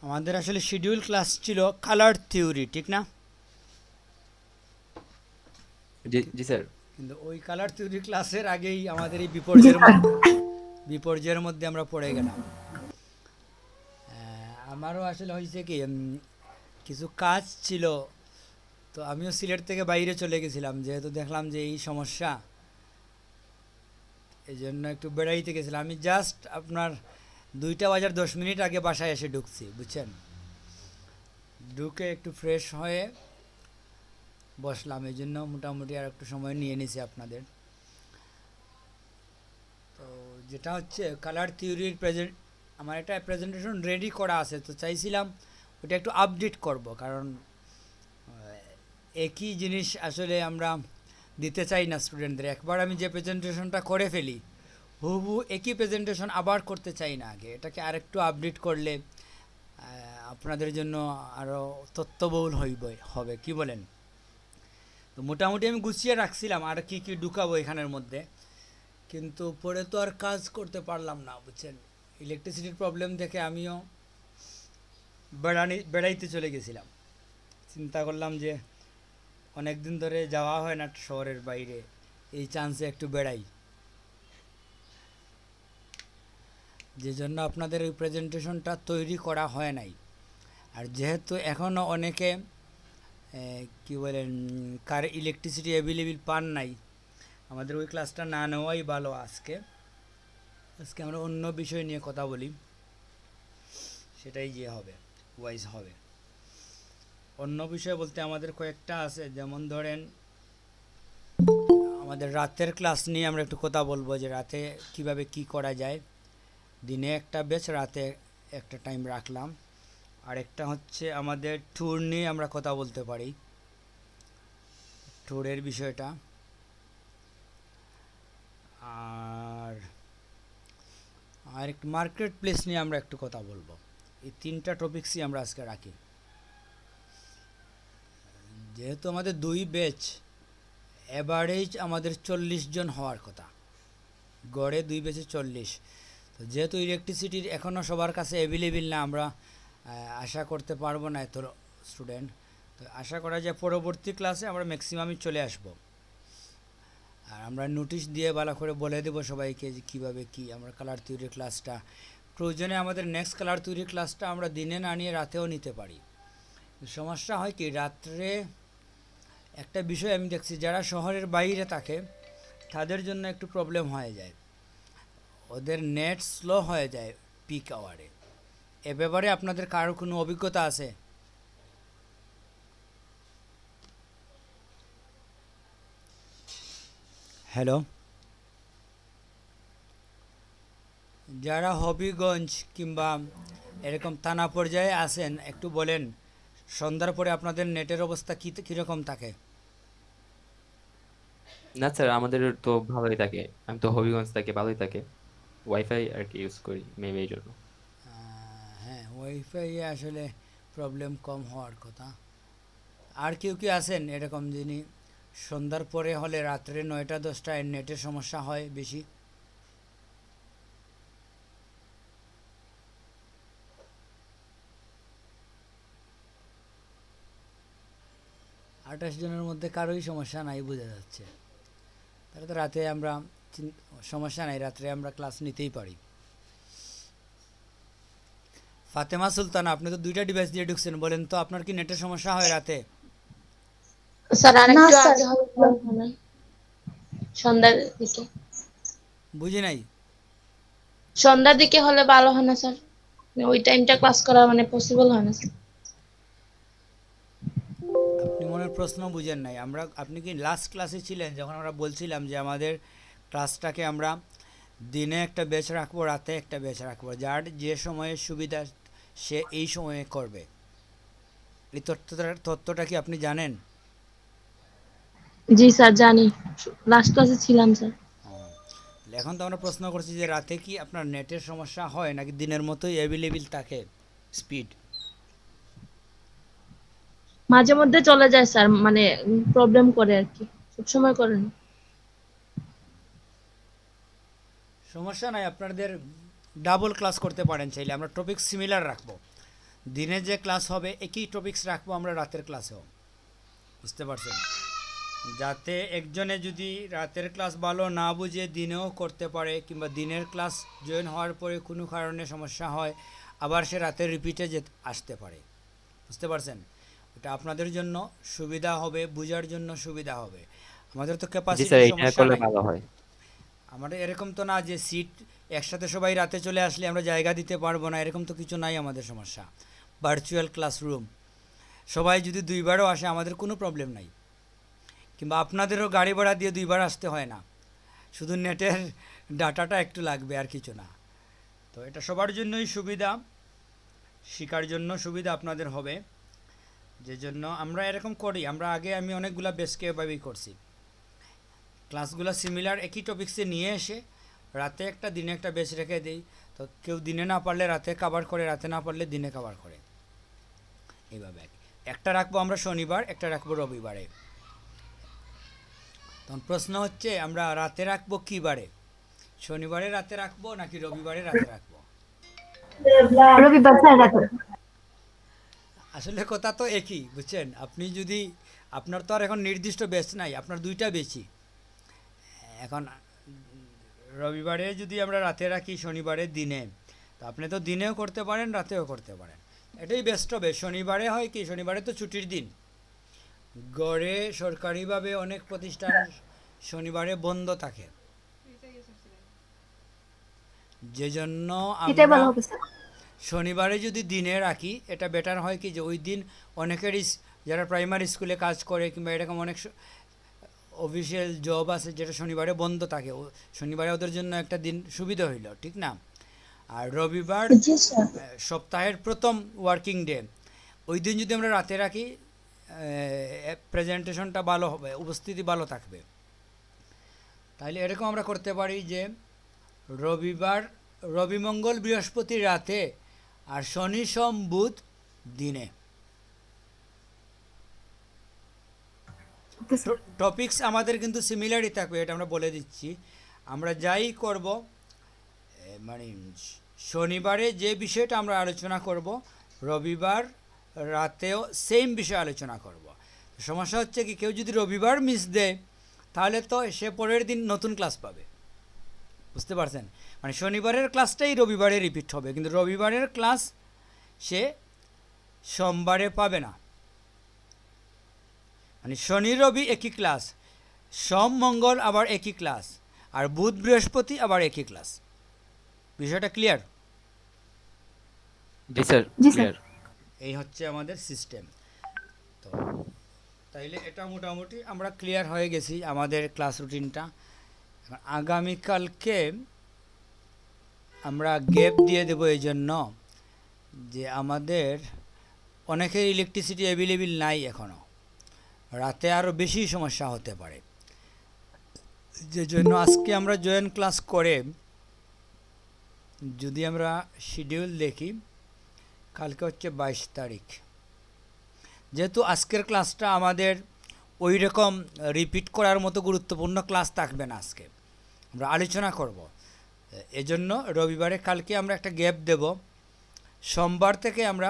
আমাদের আসলে schedule class ছিল কালার থিওরি, ঠিক না? জি জি স্যার। কিন্তু ওই কালার থিওরি ক্লাসের আগেই আমাদের এই জি স্যার। বিপর্যয়ের মধ্যে আমরা পড়ে গেলাম। আমারও আসলে হয়েছে কি, কিছু কাজ ছিল, তো আমিও সিলেট থেকে বাইরে চলে গেছিলাম, যেহেতু দেখলাম যে এই সমস্যা, এই জন্য একটু বেড়াইতে গেছিলাম। আমি জাস্ট আপনার 2টা বাজার 10 মিনিট আগে বাসায় এসে ঢুকছি, বুঝছেন? ঢুকে একটু ফ্রেশ হয়ে বসলাম, এই জন্য মোটামুটি আর একটু সময় নিয়ে নিছি আপনাদের। তো যেটা হচ্ছে কালার থিওরির আমার একটা প্রেজেন্টেশন রেডি করা আছে, তো চাইছিলাম ওটা একটু আপডেট করব, কারণ একই জিনিস আসলে আমরা দিতে চাই না স্টুডেন্টদের। একবার আমি যে প্রেজেন্টেশনটা করে ফেলি, হুবহু একই প্রেজেন্টেশন আবার করতে চাই না। আগে এটাকে আরেকটু আপডেট করলে আপনাদের জন্য আরও তথ্যবহুল হবে, কি বলেন? তো মোটামুটি আমি গুছিয়ে রাখছিলাম আর কি কি ঢুকাবো এখানের মধ্যে, কিন্তু পরে তো আর কাজ করতে পারলাম না, বুঝছেন? ইলেকট্রিসিটির প্রবলেম দেখে আমিও বেড়াইতে চলে গেছিলাম। চিন্তা করলাম যে অনেক দিন ধরে যাওয়া হয় না শহরের বাইরে, এই চান্সে একটু বেড়াই, যে জন্য আপনাদের ওই প্রেজেন্টেশনটা তৈরি করা হয় নাই। আর যেহেতু এখনও অনেকে কি বলেন, কার ইলেকট্রিসিটি অ্যাভেলেবেল পান নাই, আমাদের ওই ক্লাসটা না নেওয়াই ভালো। আজকে আজকে আমরা অন্য বিষয় নিয়ে কথা বলি, সেটাই যে হবে, ওয়াইজ হবে। অন্য বিষয় বলতে আমাদের কয়েকটা আছে, যেমন ধরেন আমাদের রাতের ক্লাস নিয়ে আমরা একটু কথা বলবো, যে রাতে কিভাবে কি করা যায়। দিনে একটা ব্যাচ, রাতে একটা টাইম রাখলাম। আরেকটা হচ্ছে আমাদের ট্যুর নিয়ে আমরা কথা বলতে পারি, ট্যুরের বিষয়টা। আর আর একটু মার্কেট প্লেস নিয়ে আমরা একটু কথা বলবো। এই 3টা টপিক্সই আমরা আজকে রাখি। যেহেতু আমাদের 2 ব্যাচ, অ্যাভারেজ আমাদের 40 জন হওয়ার কথা, গড়ে 2 ব্যাচে 40। তো যেহেতু ইলেকট্রিসিটির এখনও সবার কাছে অ্যাভেলেবেল না, আমরা আশা করতে পারবো না এত স্টুডেন্ট। তো আশা করা যায় পরবর্তী ক্লাসে আমরা ম্যাক্সিমামই চলে আসব। আর আমরা নোটিশ দিয়ে ভালো করে বলে দেবো সবাইকে যে কীভাবে কী আমরা কালার থিওরি ক্লাসটা, প্রয়োজনে আমাদের নেক্সট কালার থিওরি ক্লাসটা আমরা দিনে না নিয়ে রাতেও নিতে পারি। সমস্যা হয় কি, রাত্রে একটা বিষয় আমি দেখছি, যারা শহরের বাইরে থাকে তাদের জন্য একটু প্রবলেম হয়ে যায়, ওদের নেট স্লো হয়ে যায় পিক আওয়ারে। এ ব্যাপারে আপনাদের কারো কোনো অভিজ্ঞতা আছে? হ্যালো, যারা হবিগঞ্জ কিংবা এরকম থানা পর্যায়ে আছেন একটু বলেন, সন্ধ্যার পরে আপনাদের নেটের অবস্থা কী কীরকম থাকে? না স্যার, আমাদের তো ভালোই থাকে। আমি তো হবিগঞ্জ থাকি, ভালোই থাকে। ওয়াইফাই আর কি ইউজ করি মেবি এই জন্য। হ্যাঁ, ওয়াইফাই আসলে প্রবলেম কম হওয়ার কথা। আর কেউ কি আছেন এরকম যিনি সন্ধ্যার পরে হলে রাত্রে 9টা 10টায় নেটের সমস্যা হয় বেশি? 28 জনের মধ্যে কারোই সমস্যা নাই বোঝা যাচ্ছে। তাহলে তো রাতে আমরা সমস্যা নাই, রাত্রে আমরা ক্লাস নিতেই পারি। ফাতেমা সুলতানা, আপনি তো 2টা ডিভাইস দিয়ে ঢুকছেন, বলেন তো আপনার কি নেটের সমস্যা হয় রাতে? স্যার না আরেকটু স্যার, আগে হবে ভালো হয়, সন্ধ্যার দিকে। বুঝি নাই। সন্ধ্যার দিকে হলে ভালো হয় না স্যার? ওই টাইমটা ক্লাস করা মানে পসিবল হয় না স্যার। আপনি মনের প্রশ্ন বুঝেন নাই। আপনি কি লাস্ট ক্লাসে ছিলেন যখন আমরা বলছিলাম যে আমাদের ক্লাসটাকে আমরা দিনে একটা ব্যাচ রাখবো, রাতে একটা ব্যাচ রাখবো, যার যে সময়ে সুবিধা সে এই সময়ে করবে? এই তথ্যটা কি আপনি জানেন? জি স্যার জানি, লাস্ট ক্লাসে ছিলাম স্যার। এখন তো আমরা প্রশ্ন করছি যে রাতে কি আপনার নেটের সমস্যা হয় নাকি দিনের মতোই অ্যাভেলেবেল থাকে স্পিড? মাঝে মধ্যে চলে যায় স্যার, মানে প্রবলেম করে আর কি, সবসময় করে না। সমস্যা নাই, আপনাদের ডাবল ক্লাস করতে পারেন চাইলে, আমরা টপিক সিমিলার রাখবো। দিনে যে ক্লাস হবে একই টপিকস রাখবো আমরা রাতের ক্লাসেও, বুঝতে পারছেন? যাতে একজনে যদি রাতের ক্লাস ভালো না বুঝে দিনেও করতে পারে, কিংবা দিনের ক্লাস জয়েন হওয়ার পরে কোনো কারণে সমস্যা হয় আবার সে রাতে রিপিটে আসতে পারে, বুঝতে পারছেন? ওটা আপনাদের জন্য সুবিধা হবে, বোঝার জন্য সুবিধা হবে। আমাদের তো জি স্যার, ক্যাপাসিটির এইটা সমস্যা করলে নাই। ভালো হয়। আমাদের এরকম তো না যে সিট একসাথে সবাই রাতে চলে আসলে আমরা জায়গা দিতে পারবো না, এরকম তো কিছু নাই আমাদের সমস্যা। ভার্চুয়াল ক্লাসরুম, সবাই যদি দুইবারও আসে আমাদের কোনো প্রবলেম নাই, কিংবা আপনাদেরও গাড়ি ভাড়া দিয়ে দুইবার আসতে হয় না, শুধু নেটের ডাটাটা একটু লাগবে আর কিছু না। তো এটা সবার জন্যই সুবিধা, শেখার জন্য সুবিধা আপনাদের হবে, যে জন্য আমরা এরকম করি। আমরা আগে আমি অনেকগুলা বেসকে এভাবেই করছি, ক্লাসগুলো সিমিলার একই টপিক্সে নিয়ে এসে রাতে একটা দিনে একটা বেস রেখে দিই। তো কেউ দিনে না পারলে রাতে কভার করে, রাতে না পারলে দিনে কভার করে, এইভাবে একটা রাখবো আমরা শনিবার, একটা রাখবো রবিবারে। তখন প্রশ্ন হচ্ছে আমরা রাতে রাখবো কী বারে, শনিবারে রাতে রাখবো নাকি রবিবারে রাতে রাখবো? রবিবার স্যার রাখো। আসলে কথা তো একই, বুঝছেন? আপনি যদি, আপনার তো আর এখন নির্দিষ্ট বেচ নাই, আপনার দুইটা বেচই এখন। রবিবারে যদি আমরা রাতে রাখি, শনিবারে দিনে, তো আপনি তো দিনেও করতে পারেন, রাতেও করতে পারেন, এটাই বেস্ট হবে। শনিবারে হয় কি, শনিবারে তো ছুটির দিন, গড়ে সরকারিভাবে অনেক প্রতিষ্ঠান শনিবারে বন্ধ থাকে, যে জন্য এটাই আমরা ভালো হবে স্যার। শনিবারে যদি দিনে রাখি এটা বেটার হয় কি, যে ওই দিন অনেকেরই যারা প্রাইমারি স্কুলে কাজ করে কিংবা এরকম অনেক অফিসিয়াল জব আছে যেটা শনিবারে বন্ধ থাকে, শনিবারে ওদের জন্য একটা দিন সুবিধা হইল, ঠিক না? আর রবিবার জি স্যার। সপ্তাহের প্রথম ওয়ার্কিং ডে, ওই দিন যদি আমরা রাতে রাখি প্রেজেন্টেশনটা ভালো হবে, উপস্থিতি ভালো থাকবে। তাহলে এরকম আমরা করতে পারি যে রবিবার, রবি মঙ্গল বৃহস্পতি রাতে, আর শনি সোম বুধ দিনে। Okay sir. টপিকস আমাদের কিন্তু সিমিলারই থাকবে, এটা আমরা বলে দিচ্ছি। আমরা যাই করব, মানে শনিবারে যে বিষয়টা আমরা আলোচনা করব, রবিবার রাতেও সেম বিষয় আলোচনা করব। সমস্যা হচ্ছে কি, কেউ যদি রবিবার মিস দেয় তাহলে তো সে পরের দিন নতুন ক্লাস পাবে, বুঝতে পারছেন? মানে শনিবারের ক্লাসটাই রবিবারে রিপিট হবে, কিন্তু রবিবারের ক্লাস সে সোমবারে পাবে না। মানে শনি রবি একই ক্লাস, সোম মঙ্গল আবার একই ক্লাস, আর বুধ বৃহস্পতি আবার একই ক্লাস। বিষয়টা ক্লিয়ার? জি স্যার, জি স্যার। ক্লিয়ার। এই হচ্ছে আমাদের সিস্টেম। তো তাইলে এটা মোটামুটি আমরা ক্লিয়ার হয়ে গেছি আমাদের ক্লাস রুটিনটা। আগামীকালকে আমরা গ্যাপ দিয়ে দেবো এই জন্য যে আমাদের অনেকের ইলেকট্রিসিটি অ্যাভেলেবেল নাই এখনও, রাতে আরও বেশি সমস্যা হতে পারে, যে জন্য আজকে আমরা জয়েন ক্লাস করে, যদি আমরা শিডিউল দেখি, কালকে হচ্ছে 22 তারিখ, যেহেতু আজকের ক্লাসটা আমাদের ওই রকম রিপিট করার মতো গুরুত্বপূর্ণ ক্লাস থাকবে না, আজকে আমরা আলোচনা করব, এজন্য রবিবারে কালকে আমরা একটা গ্যাপ দেব। সোমবার থেকে আমরা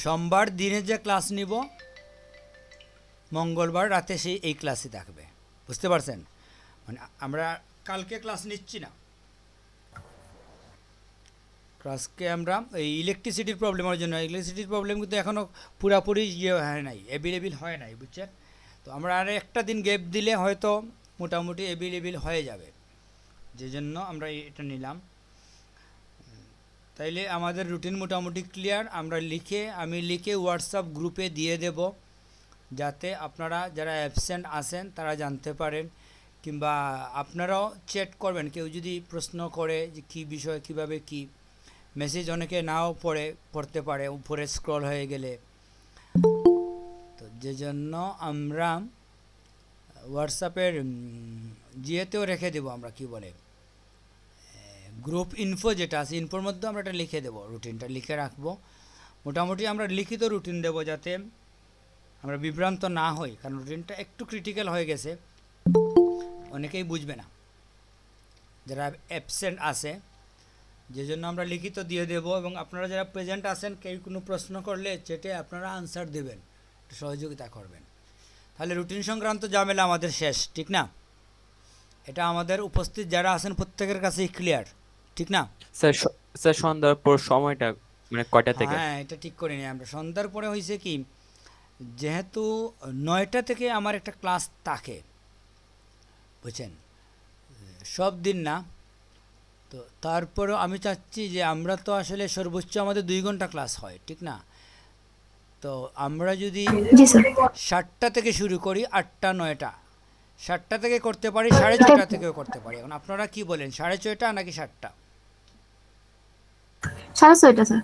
সোমবার দিনে যে ক্লাস নিব, মঙ্গলবার রাতে সেই এই ক্লাসই থাকবে, বুঝতে পারছেন? মানে আমরা কালকে ক্লাস নিচ্ছি না, আজকে আমরা এই ইলেকট্রিসিটির প্রবলেমের জন্য, ইলেকট্রিসিটির প্রবলেম কিন্তু এখনও পুরাপুরি ইয়ে হয় নাই, অ্যাভেলেবেল হয় নাই, বুঝছেন? তো আমরা আর একটা দিন গ্যাপ দিলে হয়তো মোটামুটি অ্যাভেলেবেল হয়ে যাবে, যে জন্য আমরা এটা নিলাম। তাইলে আমাদের রুটিন মোটামুটি ক্লিয়ার। আমি লিখে হোয়াটসঅ্যাপ গ্রুপে দিয়ে দেব, যাতে আপনারা যারা অ্যাবসেন্ট আছেন তারা জানতে পারেন, কিংবা আপনারাও চ্যাট করবেন, কেউ যদি প্রশ্ন করে যে কী বিষয়, কীভাবে কী, মেসেজ অনেকে নাও পড়তে পারে উপরে স্ক্রল হয়ে গেলে। তো যে জন্য আমরা হোয়াটসঅ্যাপের জিয়েতেও রেখে দেবো, আমরা কি বলে গ্রুপ ইনফো যেটা আছে, ইনফোর মধ্যে আমরা এটা লিখে দেবো, রুটিনটা লিখে রাখবো। মোটামুটি আমরা লিখিত রুটিন দেবো, যাতে আমরা বিভ্রান্ত না হই, কারণ রুটিনটা একটু ক্রিটিক্যাল হয়ে গেছে, অনেকেই বুঝবে না যারা অ্যাবসেন্ট আছে। যে জন্য আমরা লিখিত দিয়ে দেব, এবং আপনারা যারা প্রেজেন্ট আছেন কেউ কোনো প্রশ্ন করলে চেটে আপনারা আনসার দেবেন, একটু সহযোগিতা করবেন। তাহলে রুটিন সংক্রান্ত ঝামেলা আমাদের শেষ, ঠিক না? এটা আমাদের উপস্থিত যারা আছেন প্রত্যেকের কাছেই ক্লিয়ার, ঠিক না? স্যার সন্ধ্যার পর সময়টা মানে কয়টা থেকে? হ্যাঁ, এটা ঠিক করিনি আমরা। সন্ধ্যার পরে হয়েছে কি, যেহেতু 9টা থেকে আমার একটা ক্লাস থাকে, বুঝছেন, সব দিন না। তো তারপরেও আমি চাচ্ছি যে আমরা তো আসলে সর্বোচ্চ আমাদের 2 ঘন্টা ক্লাস হয়, ঠিক না? তো আমরা যদি জি স্যার 7টা থেকে শুরু করি, 8টা 9টা, 7টা থেকে করতে পারি, 6:30 থেকেও করতে পারি। এখন আপনারা কি বলেন, 6:30 নাকি 7টা? 6:30 স্যার।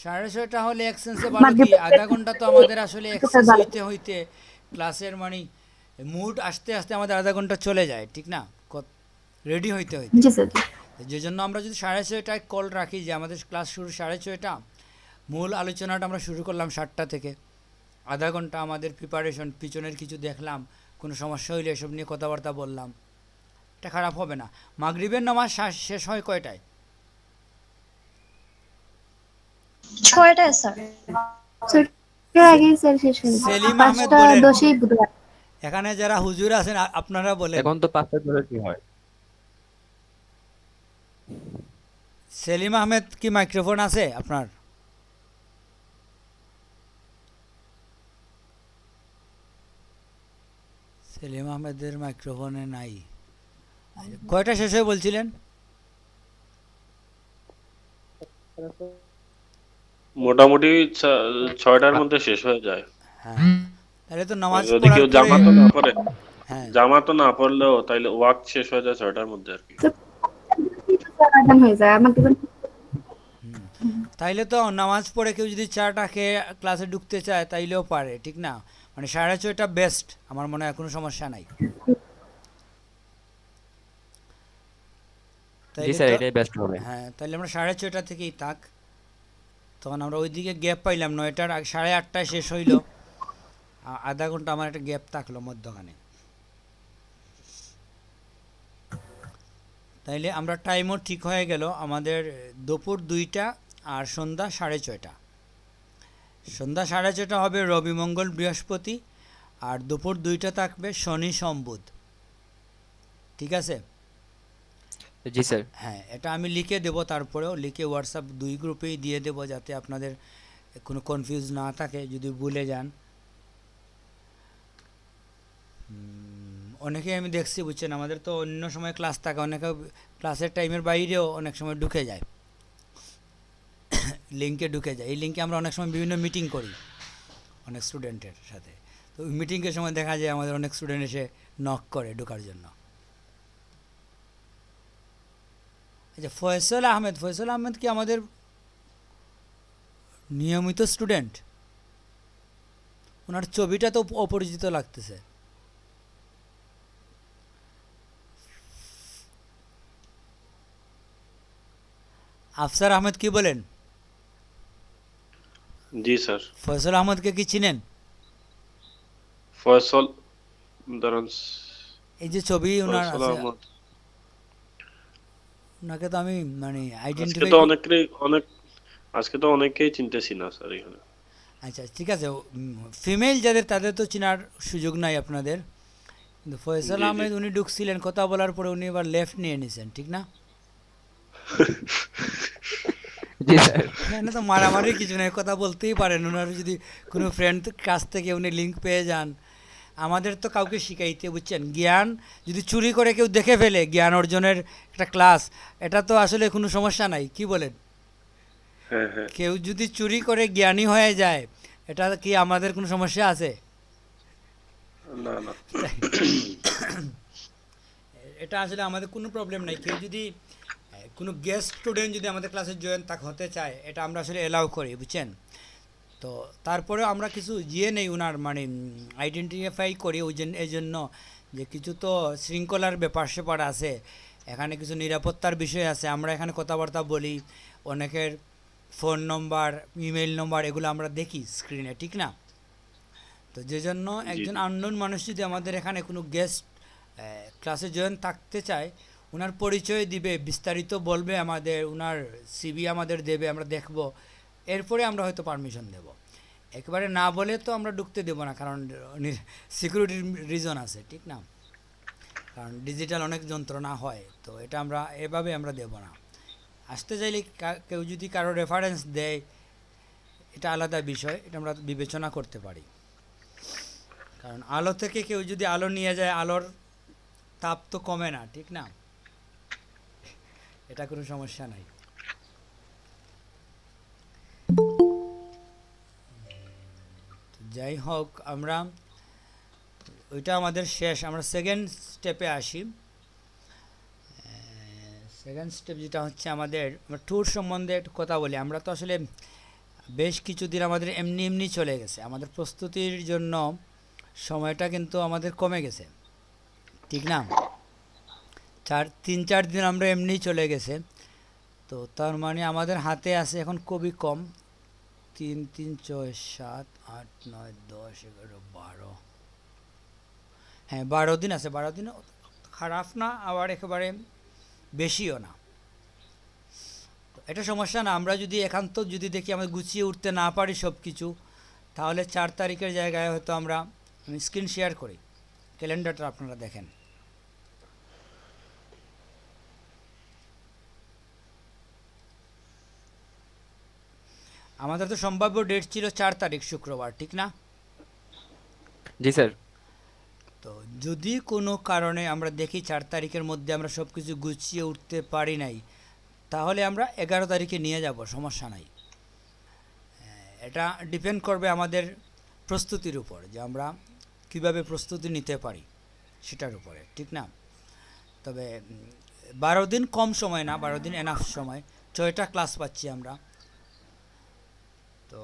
6:30 হলে এক্সেন্সে ভালো কি, মাগরিব আধা ঘন্টা তো আমাদের আসলে স্যার এক্সেস ভালো। হইতে হইতে ক্লাসের মানে মুড আসতে আসতে আমাদের আধা ঘন্টা চলে যায়, ঠিক না? রেডি হইতে হইতে। জি স্যার জি। যে জন্য আমরা যদি 6:30টায় কল রাখি যে আমাদের ক্লাস শুরু 6:30, মূল আলোচনাটা আমরা শুরু করলাম 7টা থেকে, আধা ঘন্টা আমাদের প্রিপারেশন, পিছনের কিছু দেখলাম, কোনো সমস্যা হইলে এসব নিয়ে কথাবার্তা বললাম, এটা খারাপ হবে না। মাগরিবের নামাজ শেষ হয় কয়টায়? 6টায় স্যার। স্যার এর আগেই স্যার শেষ হয়ে যায়। সেলিম আহমেদ 5:10 বলেন, বুধবার। এখানে যারা হুজুর আছেন আপনারা বলেন। এখন তো 5টা ধরে কি হয়? সেলিম আহমেদ কি মাইক্রোফোন আছে আপনার? সেলিম আহমেদের মাইক্রোফোনে নাই। কয়টা শেষ হয়ে বলছিলেন? মোটামুটি 6টার মধ্যে শেষ হয়ে যায়। হ্যাঁ, তাহলে তো নামাজ যদি পড়ার কেউ পরে, জামাতও না পড়ে, হ্যাঁ জামাতও না পড়লেও তাইলে ওয়াক্ত শেষ হয়ে যায় 6টার মধ্যে আর কি। স্যার আজান হয়ে যায় আমার দিবেন। তাইলে তো নামাজ পড়ে কেউ যদি চাটা খেয়ে ক্লাসে ঢুকতে চায় তাইলেও পারে, ঠিক না? মানে 6:30টা বেস্ট, আমার মনে হয় কোনো সমস্যা নাই। জি তাইলে স্যার, তো এটাই বেস্ট হবে। হ্যাঁ, তাহলে আমরা 6:30 থেকেই থাক। তখন আমরা ওইদিকে গ্যাপ পাইলাম, 9টার আগে 8:30টায় শেষ হইল, আধা ঘন্টা আমার একটা গ্যাপ থাকলো মধ্যখানে। তাইলে আমরা টাইমও ঠিক হয়ে গেল আমাদের, দুপুর 2টা আর সন্ধ্যা 6:30। সন্ধ্যা 6:30 হবে রবি মঙ্গল বৃহস্পতি, আর দুপুর 2টা থাকবে শনি সোম বুধ, ঠিক আছে? জি স্যার। হ্যাঁ, এটা আমি লিখে দেবো, তারপরেও লিখে হোয়াটসঅ্যাপ 2 গ্রুপেই দিয়ে দেবো, যাতে আপনাদের কোনো কনফিউজ না থাকে যদি ভুলে যান। অনেকে আমি দেখছি, বুঝছেন, আমাদের তো অন্য সময় ক্লাস থাকে, অনেকে ক্লাসের টাইমের বাইরেও অনেক সময় ঢুকে যায়, লিঙ্কে ঢুকে যায়। এই লিঙ্কে আমরা অনেক সময় বিভিন্ন মিটিং করি অনেক স্টুডেন্টের সাথে, তো ওই মিটিংয়ের সময় দেখা যায় আমাদের অনেক স্টুডেন্ট এসে নক করে ঢোকার জন্য। আচ্ছা, ফয়সাল আহমেদ কি আমাদের নিয়মিত স্টুডেন্ট? ওনার ছবিটা তো অপরিচিত লাগতেছে। আফসার আহমেদ কি বলেন? জি স্যার। ফয়সাল আহমেদকে কি চিনেন? ফয়সল, ধরেন এই যে ছবি ওনার ফয়সল আছে, আহমদ। ওনাকে তো আমি মানে আজকে আইডেন্টিফাই। তো আজকে তো অনেকেই চিনতেছি না স্যার এখানে। আচ্ছা, ঠিক আছে, ফিমেল যাদের তাদের তো চেনার সুযোগ নাই আপনাদের, কিন্তু ফয়সাল জি জি। আহমেদ উনি ঢুকছিলেন, কথা বলার পরে উনি এবার লেফট নিয়ে নিছেন, ঠিক না? জি স্যার। এখানে তো মারামারি কিছু নেই, কথা বলতেই পারেন। ওনার যদি কোনো ফ্রেন্ড কাছ থেকে উনি লিঙ্ক পেয়ে যান, আমাদের তো কাউকে শিখাইতে, বুঝছেন, জ্ঞান যদি চুরি করে কেউ দেখে ফেলে, জ্ঞান অর্জনের একটা ক্লাস, এটা তো আসলে কোনো সমস্যা নাই, কি বলেন? হ্যাঁ হ্যাঁ। কেউ যদি চুরি করে জ্ঞানী হয়ে যায়, এটা কি আমাদের কোনো সমস্যা আছে? না না। এটা আসলে আমাদের কোনো প্রবলেম নাই। কেউ যদি কোনো গেস্ট স্টুডেন্ট যদি আমাদের ক্লাসে জয়েন হতে চায়, এটা আমরা আসলে এলাউ করি, বুঝছেন? তো তারপরেও আমরা কিছু নেই ওনার মানে আইডেন্টিফাই করি, এই জন্য যে কিছু তো শৃঙ্খলার ব্যাপার স্যাপার আছে, এখানে কিছু নিরাপত্তার বিষয় আছে। আমরা এখানে কথাবার্তা বলি, অনেকের ফোন নম্বর, ইমেল নম্বর এগুলো আমরা দেখি স্ক্রিনে, ঠিক না? তো যে জন্য জি একজন জি। আননোন মানুষ যদি আমাদের এখানে কোনো গেস্ট ক্লাসে জয়েন থাকতে চায়, ওনার পরিচয় দিবে, বিস্তারিত বলবে, আমাদের ওনার সিভি আমাদের দেবে, আমরা দেখব, এরপরে আমরা হয়তো পারমিশন দেব। একেবারে না বলে তো আমরা ঢুকতে দেবো না, কারণ সিকিউরিটির রিজন আছে, ঠিক না? কারণ ডিজিটাল অনেক যন্ত্রণা হয়, তো এটা আমরা এভাবে আমরা দেব না। আসতে চাইলে কেউ যদি কারো রেফারেন্স দেয়, এটা আলাদা বিষয়, এটা আমরা বিবেচনা করতে পারি। কারণ আলো থেকে কেউ যদি আলো নিয়ে যায়, আলোর তাপ তো কমে না, ঠিক না? এটা কোনো সমস্যা নাই। যাই হোক, আমরা ওইটা আমাদের শেষ। আমরা সেকেন্ড স্টেপে আসি। সেকেন্ড স্টেপ যেটা হচ্ছে আমাদের ট্যুর সম্বন্ধে একটু কথা বলি। আমরা তো আসলে বেশ কিছুদিন আমাদের এমনি এমনি চলে গেছে, আমাদের প্রস্তুতির জন্য সময়টা কিন্তু আমাদের কমে গেছে, ঠিক না? 3-4 দিন আমরা এমনিই চলে গেছে। তো তার মানে আমাদের হাতে আছে এখন খুবই কম, 3, 3, 6, 7, 8, 9, 10, 11, 12, হ্যাঁ 12 দিন আছে। 12 দিন খারাপ না, আবার একেবারে বেশিও না। তো এটা সমস্যা না। আমরা যদি একান্ত যদি দেখি আমরা গুছিয়ে উঠতে না পারি সব কিছু, তাহলে 4 তারিখের জায়গায় হয়তো আমরা স্ক্রিন শেয়ার করি, ক্যালেন্ডারটা আপনারা দেখেন। আমাদের তো সম্ভাব্য ডেট ছিল 4 তারিখ শুক্রবার, ঠিক না? জি স্যার। তো যদি কোনো কারণে আমরা দেখি 4 তারিখের মধ্যে আমরা সব কিছু গুছিয়ে উঠতে পারি নাই, তাহলে আমরা 11 তারিখে নিয়ে যাব, সমস্যা নাই। এটা ডিপেন্ড করবে আমাদের প্রস্তুতির উপর, যে আমরা কীভাবে প্রস্তুতি নিতে পারি সেটার উপরে, ঠিক না? তবে 12 দিন কম সময় না, 12 দিন এনাফ সময়। 6টা ক্লাস পাচ্ছি আমরা। তো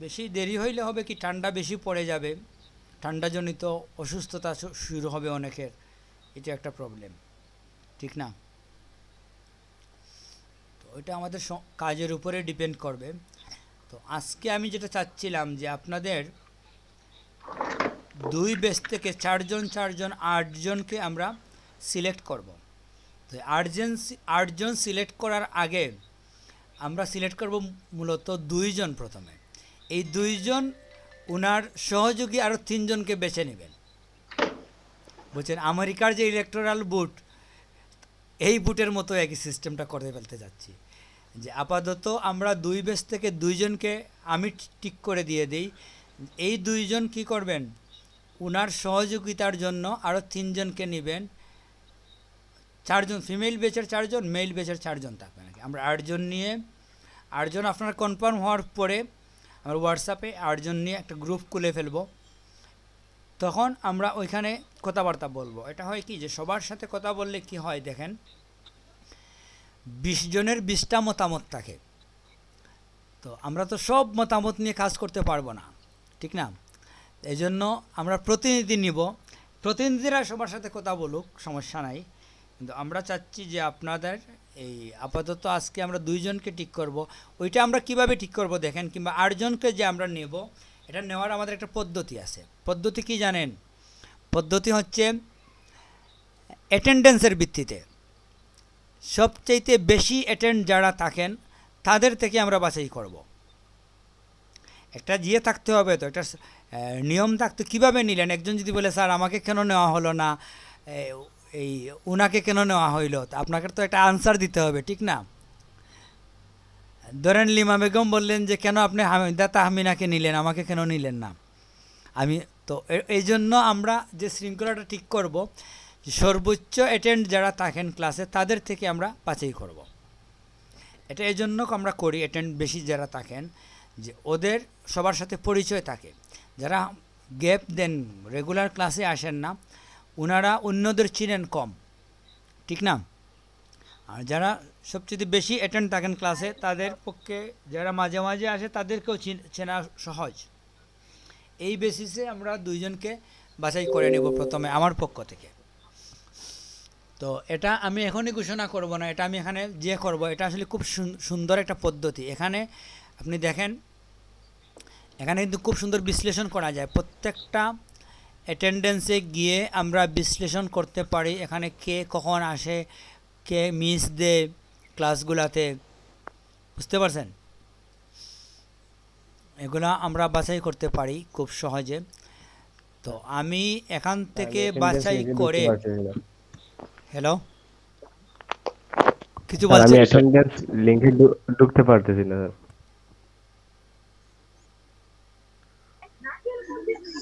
বেশি দেরি হইলে হবে কি, ঠান্ডা বেশি পড়ে যাবে, ঠান্ডাজনিত অসুস্থতা শুরু হবে অনেকের, এটা একটা প্রবলেম, ঠিক না? তো এটা আমাদের কাজের উপরে ডিপেন্ড করবে। তো আজকে আমি যেটা চাচ্ছিলাম যে আপনাদের 2 ব্যাচ থেকে 4 জন 8 জনকে আমরা সিলেক্ট করব। তো 8 জন সিলেক্ট করার আগে আমরা সিলেক্ট করব মূলত 2 জন প্রথমে। এই 2 জন ওনার সহযোগী আরও 3 জনকে বেছে নেবেন, বুঝছেন? আমেরিকার যে ইলেকটোরাল বুট, এই বুটের মতো একই সিস্টেমটা করে ফেলতে যাচ্ছি, যে আপাতত আমরা 2 ব্যাচ থেকে 2 জনকে আমি ঠিক করে দিয়ে দিই। এই 2 জন কী করবেন, ওনার সহযোগিতার জন্য আরও 3 জনকে নেবেন। 4 জন ফিমেল ব্যাচের 4 জন, মেল ব্যাচের 4 জন থাকবে নাকি। আমরা 8 জন নিয়ে, 8 জন আপনারা কনফার্ম হওয়ার পরে আমরা হোয়াটসঅ্যাপে 8 জন নিয়ে একটা গ্রুপ খুলে ফেলবো। তখন আমরা ওইখানে কথাবার্তা বলবো। এটা হয় কি, যে সবার সাথে কথা বললে কি হয় দেখেন, 20 জনের 20টা মতামত থাকে। তো আমরা তো সব মতামত নিয়ে কাজ করতে পারবো না, ঠিক না? এই জন্য আমরা প্রতিনিধি নিব, প্রতিনিধিরা সবার সাথে কথা বলুক, সমস্যা নাই। কিন্তু আমরা চাচ্ছি যে আপনাদের এই আপাতত আজকে আমরা 2 জনকে ঠিক করব। ওইটা আমরা কিভাবে ঠিক করব দেখেন, কিংবা 8 জনকে যে আমরা নেব, এটা নেওয়ার আমাদের একটা পদ্ধতি আছে। পদ্ধতি কি জানেন? পদ্ধতি হচ্ছে অ্যাটেন্ডেন্সের ভিত্তিতে। সবচাইতে বেশি অ্যাটেন্ড যারা থাকেন তাদের থেকে আমরা বাছাই করব। একটা থাকতে হবে, তো একটা নিয়ম থাকতে। কীভাবে নিলেন? একজন যদি বলে স্যার আমাকে কেন নেওয়া হলো না, এই ওনাকে কেন নেওয়া হইল, আপনাকে তো একটা আনসার দিতে হবে, ঠিক না? ধরেন লিমা বেগম বললেন যে কেন আপনি হামিদা তাহমিনাকে নিলেন, আমাকে কেন নিলেন না? আমি তো এই জন্য আমরা যে শৃঙ্খলাটা ঠিক করব, সর্বোচ্চ অ্যাটেন্ড যারা থাকেন ক্লাসে তাদের থেকে আমরা বাছাই করব। এটা এই জন্য আমরা করি, অ্যাটেন্ড বেশি যারা থাকেন, যে ওদের সবার সাথে পরিচয় থাকে। যারা গ্যাপ দেন, রেগুলার ক্লাসে আসেন না, ওনারা অন্যদের চিনেন কম, ঠিক না? আর যারা সবচেয়ে বেশি অ্যাটেন্ড থাকেন ক্লাসে, তাদের পক্ষে যারা মাঝে মাঝে আসে তাদেরকেও চেনা সহজ। এই বেসিসে আমরা 2 জনকে বাছাই করে নেব প্রথমে আমার পক্ষ থেকে। তো এটা আমি এখনই ঘোষণা করব না, এটা আমি এখানে যে করব। এটা আসলে খুব সুন্দর একটা পদ্ধতি। এখানে আপনি দেখেন, এখানে কিন্তু খুব সুন্দর বিশ্লেষণ করা যায়। প্রত্যেকটা অ্যাটেন্ডেন্সে গিয়ে আমরা বিশ্লেষণ করতে পারি এখানে কে কখন আসে, কে মিস দেয় ক্লাসগুলাতে, বুঝতে পারছেন? এগুলা আমরা বাছাই করতে পারি খুব সহজে। তো আমি এখান থেকে বাছাই করে, হ্যালো কিছু স্যার আমি বলছেন? অ্যাটেন্ডেন্স লিংকে ঢুকতে পারতেছি না স্যার।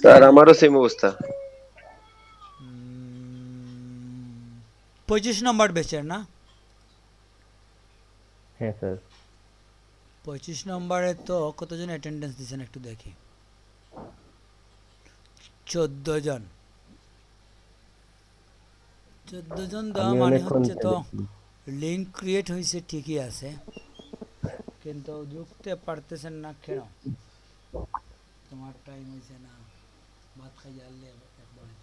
স্যার আমারও সেম অবস্থা। 25 নম্বর ব্যাচের না? হ্যাঁ স্যার। 25 নম্বরে তো কতজন অ্যাটেন্ডেন্স দিয়েছেন একটু দেখি। 14 জন। 14 জন দেওয়া আমি মানে অনেকক্ষণ হচ্ছে তো চালিয়েছি। লিঙ্ক ক্রিয়েট হয়েছে ঠিকই আছে, কিন্তু ঢুকতে পারতেছেন না কেন? তোমার টাইম হয়েছে না, ভাত খাই জানলে একবারে।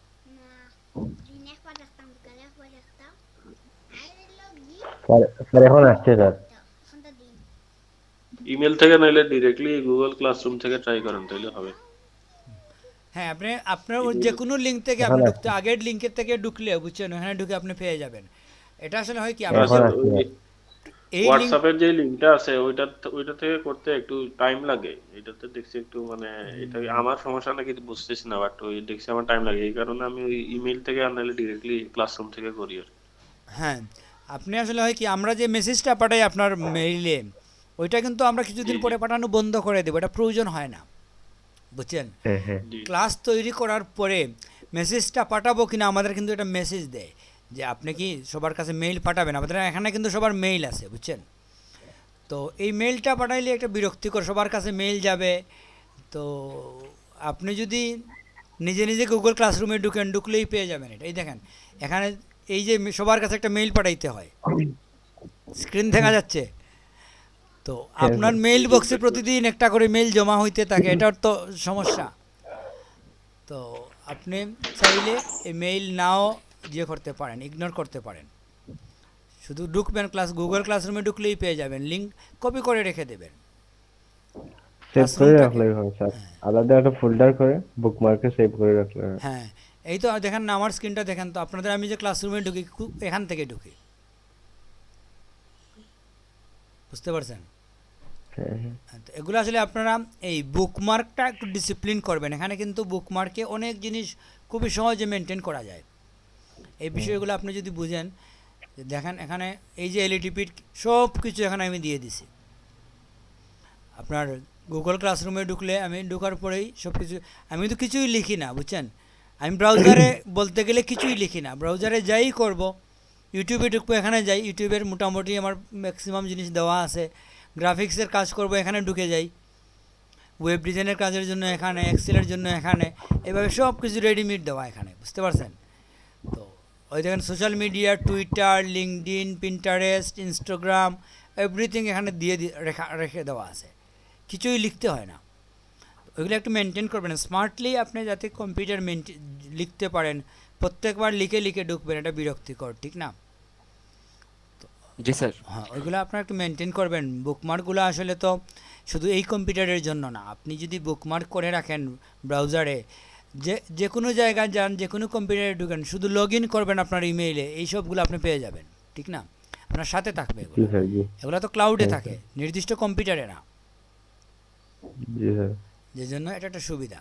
স্যার স্যার এখন আসছে স্যার। ইমেল থেকে নইলে ডিরেক্টলি গুগল ক্লাসরুম থেকে ট্রাই করেন, তাইলে হবে। হ্যাঁ, আপনার ওই ইমেল যে কোনো লিঙ্ক থেকে এখন আপনি ঢুকতে, আসছে। আগের লিঙ্কের থেকে ঢুকলে বুঝছেন ওখানে ঢুকে আপনি পেয়ে যাবেন। এটা আসলে হয় কি আমরা এখন যে আসছে স্যার। এই লিঙ্ক, হোয়াটসঅ্যাপের যে লিঙ্কটা আছে ওইটা থেকে করতে একটু টাইম লাগে। এটাতে দেখছি একটু মানে এটা আমার সমস্যা নাকি বুঝতেছি না, বাট ওই দেখছি আমার টাইম লাগে, এই কারণে আমি ওই ইমেল থেকে আনলে ডিরেক্টলি ক্লাসরুম থেকে করি আর কি। হ্যাঁ আপনি আসলে হয় কি আমরা যে মেসেজটা পাঠাই আপনার মেইলে, ওইটা কিন্তু আমরা কিছুদিন জি, পরে জি। পাঠানো বন্ধ করে দেবো, এটা প্রয়োজন হয় না, বুঝছেন? হ্যাঁ হ্যাঁ। জি। ক্লাস তৈরি করার পরে মেসেজটা পাঠাবো কিনা আমাদের কিন্তু এটা মেসেজ দেয় যে আপনি কি সবার কাছে মেইল পাঠাবেন। আমাদের এখানে কিন্তু সবার মেইল আছে, বুঝছেন? তো এই মেইলটা পাঠাইলে একটা বিরক্তিকর, সবার কাছে মেইল যাবে। তো আপনি যদি নিজে নিজে গুগল ক্লাসরুমে ঢুকলেই পেয়ে যাবেন এটা। এই দেখেন এখানে এই যে সবার কাছে একটা মেইল পাঠাইতে হয়, স্ক্রিন দেখা যাচ্ছে তো। হ্যাঁ আপনার স্যার। মেইল বক্সে প্রতিদিন একটা করে মেইল জমা হইতে থাকে, এটার তো সমস্যা। তো আপনি চাইলে এই মেইল নাও ইয়ে করতে পারেন, ইগনোর করতে পারেন। শুধু ঢুকবেন গুগল ক্লাসরুমে ঢুকলেই পেয়ে যাবেন, লিঙ্ক কপি করে রেখে দেবেন সেভ করে ক্লাসরুমটাকে। রাখলেই হয় স্যার। আলাদা একটা ফোল্ডার করে বুকমার্কে সেভ করে রাখলে হয়। হ্যাঁ এই তো দেখেন না আমার স্ক্রিনটা দেখেন তো, আপনাদের আমি যে ক্লাসরুমে ঢুকি এখান থেকে ঢুকি, বুঝতে পারছেন? হ্যাঁ হ্যাঁ। তো এগুলো আসলে আপনারা এই বুকমার্কটা একটু ডিসিপ্লিন করবেন। এখানে কিন্তু বুকমার্কে অনেক জিনিস খুবই সহজে মেনটেন করা যায়। এই বিষয়গুলো আপনি যদি বুঝেন, যে দেখেন এখানে এই যে এলইডিপির সব কিছু এখানে আমি দিয়ে দিছি। আপনার গুগল ক্লাসরুমে ঢুকলে আমি ঢোকার পরেই সব কিছু, আমি তো কিছুই লিখি না, বুঝছেন? আমি ব্রাউজারে বলতে গেলে কিছুই লিখি না, ব্রাউজারে যাই করব, ইউটিউবে ঢুকবো, এখানে যাই, ইউটিউবের মোটামুটি আমার ম্যাক্সিমাম জিনিস দেওয়া আছে। গ্রাফিক্সের কাজ করব, এখানে ঢুকে যাই, ওয়েব ডিজাইনের কাজের জন্য এখানে, এক্সেলের জন্য এখানে, এভাবে সব কিছু রেডিমেড দেওয়া এখানে, বুঝতে পারছেন? তো ওই দেখেন social media, Twitter, LinkedIn, Pinterest, Instagram, everything এখানে রেখে দেওয়া আছে, কিছুই লিখতে হয় না। ওইগুলো একটু মেনটেন করবেন স্মার্টলি, আপনি যাতে কম্পিউটার লিখতে পারেন। প্রত্যেকবার লিখে লিখে ঢুকবেন, এটা বিরক্তিকর, ঠিক না? জি স্যার। হ্যাঁ ওইগুলো আপনার একটু মেনটেন করবেন। বুকমার্কগুলো আসলে তো শুধু এই কম্পিউটারের জন্য না, আপনি যদি বুকমার্ক করে রাখেন ব্রাউজারে, যে কোনো জায়গায় যান, যে কোনো কম্পিউটারে ঢুকেন, শুধু লগ ইন করবেন আপনার ইমেইলে, এই সবগুলো আপনি পেয়ে যাবেন, ঠিক না? আপনার সাথে থাকবে জি এগুলো। স্যার জি। এগুলো তো ক্লাউডে হ্যাঁ থাকে, নির্দিষ্ট কম্পিউটারে না, জি স্যার। যে জন্য এটা একটা সুবিধা।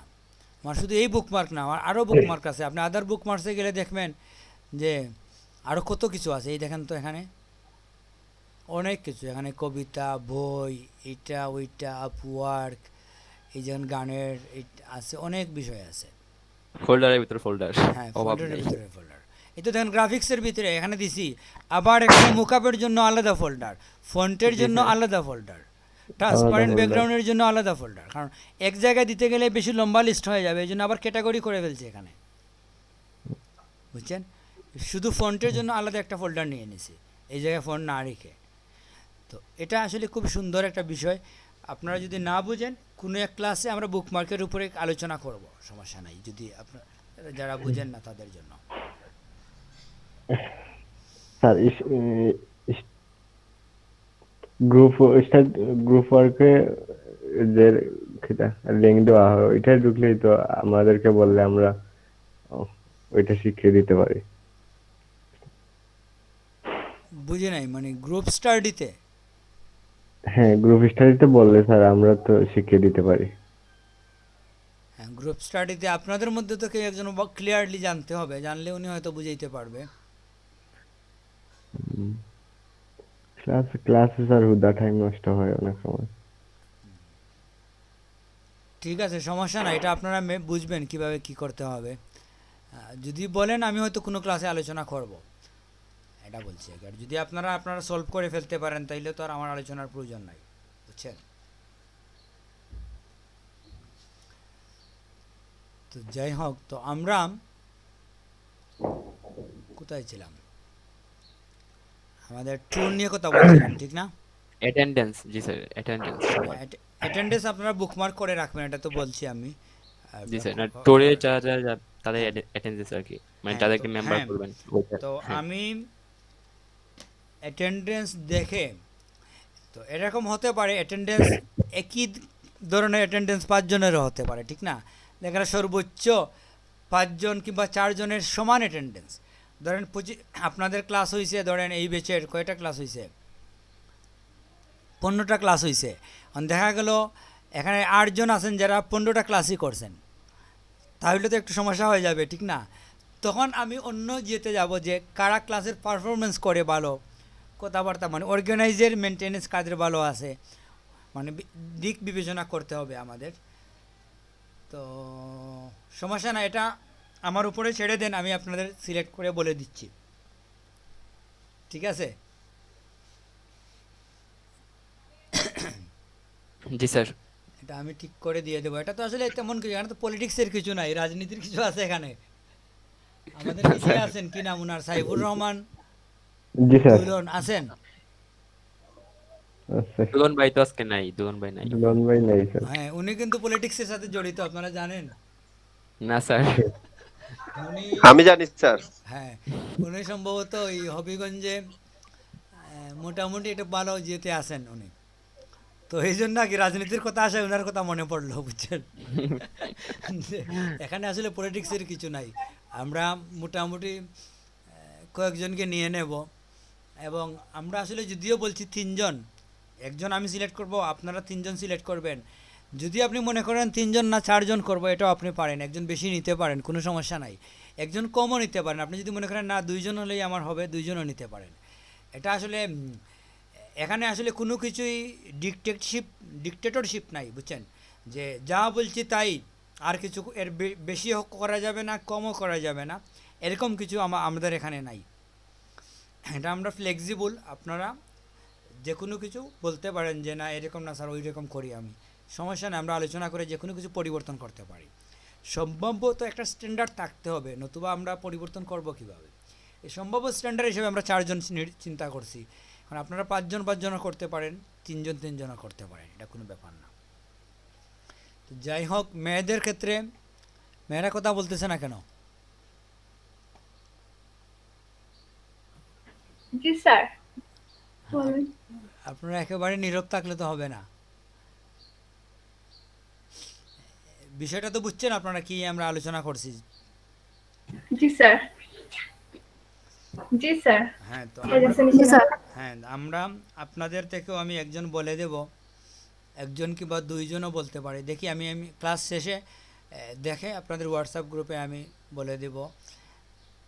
আমার শুধু এই বুকমার্ক না, আমার আরও বুকমার্ক আছে। আপনি আদার বুকমার্কসে গেলে দেখবেন যে আরও কত কিছু আছে। এই দেখেন তো এখানে অনেক কিছু, এখানে কবিতা, বই, এটা ওইটা, আপওয়ার্ক, এই যেমন গানের আছে, অনেক বিষয় আছে। ফোল্ডারের ভিতর ফোল্ডার, হ্যাঁ অভাব ফোল্ডারের নেই। ভিতরে ফোল্ডার। এই তো দেখেন গ্রাফিক্সের ভিতরে এখানে দিছি, আবার এখানে মুকআপের জন্য আলাদা ফোল্ডার, ফন্টের জন্য আলাদা ফোল্ডার, ট্রান্সপারেন্ট folder। ব্যাকগ্রাউন্ডের জন্য আলাদা ফোল্ডার। কারণ এক জায়গায় দিতে গেলে বেশি লম্বা লিস্ট হয়ে যাবে, এই জন্য আবার ক্যাটাগরি করে ফেলছে এখানে, বুঝছেন? শুধু ফন্টের জন্য আলাদা একটা ফোল্ডার নিয়ে নিছি, এই জায়গায় ফন্ট না রেখে। তো এটা আসলে খুব সুন্দর একটা বিষয়। আপনারা যদি না বুঝেন, কোনো এক ক্লাসে আমরা বুকমার্কের উপরে আলোচনা করব, সমস্যা নাই, যদি আপনারা যারা বুঝেন না তাদের জন্য। স্যার গ্রুপ গ্রুপ ওয়ার্কে যে লিঙ্ক দেওয়া হয় ওইটাই ঢুকলেই তো আমাদেরকে বললে আমরা ও, ওইটা শিখিয়ে দিতে পারি। বুঝি নাই, মানে গ্রুপ স্টাডিতে? হ্যাঁ, গ্রুপ স্টাডিতে বললে স্যার আমরা তো শিখিয়ে দিতে পারি। হ্যাঁ, গ্রুপ স্টাডিতে আপনাদের মধ্যে তো কেউ একজন ক্লিয়ারলি জানতে হবে, জানলে উনি হয়তো বুঝাইতে পারবে। ক্লাসে স্যার হুদা টাইম নষ্ট হয় অনেক সময়। ঠিক আছে, সমস্যা নাই, এটা আপনারা বুঝবেন কিভাবে কি করতে হবে। যদি বলেন আমি হয়তো কোনো ক্লাসে আলোচনা করব, এটা বলছি আর কি। আর যদি আপনারা সলভ করে ফেলতে পারেন তাইলে তো আর আমার আলোচনার প্রয়োজন নাই, বুঝছেন? তো যাই হোক, তো আমরা কোথায় ছিলাম? আমাদের ট্যুর নিয়ে কথা বলছিলাম, ঠিক না? অ্যাটেন্ডেন্স, জি স্যার, অ্যাটেন্ডেন্স সবার। অ্যাটেন্ডেন্স আপনারা বুকমার্ক করে রাখবেন, এটা তো বলছি আমি। জি স্যার, না হ- টোরে হ- যারা তাদের হ্যাঁ অ্যাটেন্ডেন্স আর কি, মানে হ্যাঁ তো তাদেরকে মেম্বার হ্যাঁ করবেন ওইটা। তো হ্যাঁ আমি অ্যাটেন্ডেন্স দেখে, তো এরকম হতে পারে অ্যাটেন্ডেন্স একই ধরনের অ্যাটেন্ডেন্স 5 জনেরও হতে পারে, ঠিক না? যেখানে সর্বোচ্চ 5 জন কিংবা 4 জনের সমান অ্যাটেন্ডেন্স। ধরেন আপনাদের ক্লাস হয়েছে, ধরেন এই ব্যাচের কয়টা ক্লাস হয়েছে? 15টা ক্লাস হয়েছে। দেখা গেল এখানে 8 জন আছেন যারা 15টা ক্লাসই করছেন, তাহলে তো একটু সমস্যা হয়ে যাবে, ঠিক না? তখন আমি অন্য যেতে যাব যে কারা ক্লাসের পারফরমেন্স করে ভালো, কথাবার্তা মানে অর্গানাইজের মেনটেনেন্স কাদের ভালো আছে, মানে দিক বিবেচনা করতে হবে আমাদের। তো সমস্যা না, এটা আমার উপরে ছেড়ে দেন, আমি আপনাদের সিলেক্ট করে বলে দিচ্ছি, ঠিক আছে? জি স্যার। এটা আমি ঠিক করে দিয়ে দেবো। এটা তো আসলে তেমন কিছু, এখানে তো পলিটিক্সের কিছু নাই, রাজনীতির কিছু আছে এখানে। আমাদের নিচে আছেন কি নাম উনার, সাইফুর রহমান জি স্যার। দুলন আছেন। আচ্ছা, দুলন ভাই তো আজকে নাই, দুলন ভাই নাই। দুলন ভাই নাই স্যার। হ্যাঁ, উনি কিন্তু পলিটিক্সের সাথে জড়িত, আপনারা জানেন। না স্যার। উনি, আমি জানি স্যার। হ্যাঁ, উনি সম্ভবত ওই হবিগঞ্জে মোটামুটি একটা ভালো যেতে আছেন উনি। তো এই জন্য আর কি রাজনীতির কথা আসে, ওনার কথা মনে পড়লো, বুঝছেন? যে এখানে আসলে পলিটিক্সের কিছু নাই, আমরা মোটামুটি কয়েকজনকে নিয়ে নেব। এবং আমরা আসলে যদিও বলছি 3 জন, একজন আমি সিলেক্ট করব, আপনারা 3 জন সিলেক্ট করবেন। যদি আপনি মনে করেন 3 জন না 4 জন করবো, এটাও আপনি পারেন, একজন বেশি নিতে পারেন, কোনো সমস্যা নাই। একজন কমও নিতে পারেন, আপনি যদি মনে করেন না 2 জন হলেই আমার হবে, 2 জনও নিতে পারেন। এটা আসলে এখানে আসলে কোনো কিছুই ডিকটেটরশিপ নাই, বুঝছেন? যে যা বলছি তাই, আর কিছু এর বেশিও করা যাবে না, কমও করা যাবে না, এরকম কিছু আমাদের এখানে নাই। এটা আমরা ফ্লেক্সিবল, আপনারা যে কোনো কিছু বলতে পারেন যে না এরকম না স্যার, ওই রকম করি আমি, সমস্যা নেই, আমরা আলোচনা করে যে কোনো কিছু পরিবর্তন করতে পারি। সম্ভাব্যত একটা স্ট্যান্ডার্ড থাকতে হবে, নতুবা আমরা পরিবর্তন করব কিভাবে? এই সম্ভাব্য স্ট্যান্ডার্ড হিসেবে আমরা 4 জন চিন্তা করছি। এখন আপনারা 5 জন 5 জনও করতে পারেন, 3 জন 3 জনও করতে পারেন, এটা কোনো ব্যাপার না। তো যাই হোক, মেয়েদের ক্ষেত্রে মেয়েরা কথা বলতেছে না কেন? জি স্যার, বলেন। আপনারা একেবারে নীরব থাকলে তো হবে না। বিষয়টা তো বুঝছেন আপনারা কি আমরা আলোচনা করছি? জি স্যার। জি স্যার। হ্যাঁ, তো জি স্যার। হ্যাঁ, আমরা আপনাদের থেকেও আমি একজন বলে দেব, একজন কিংবা 2 জনও বলতে পারি, দেখি আমি ক্লাস শেষে দেখে আপনাদের হোয়াটসঅ্যাপ গ্রুপে আমি বলে দেব।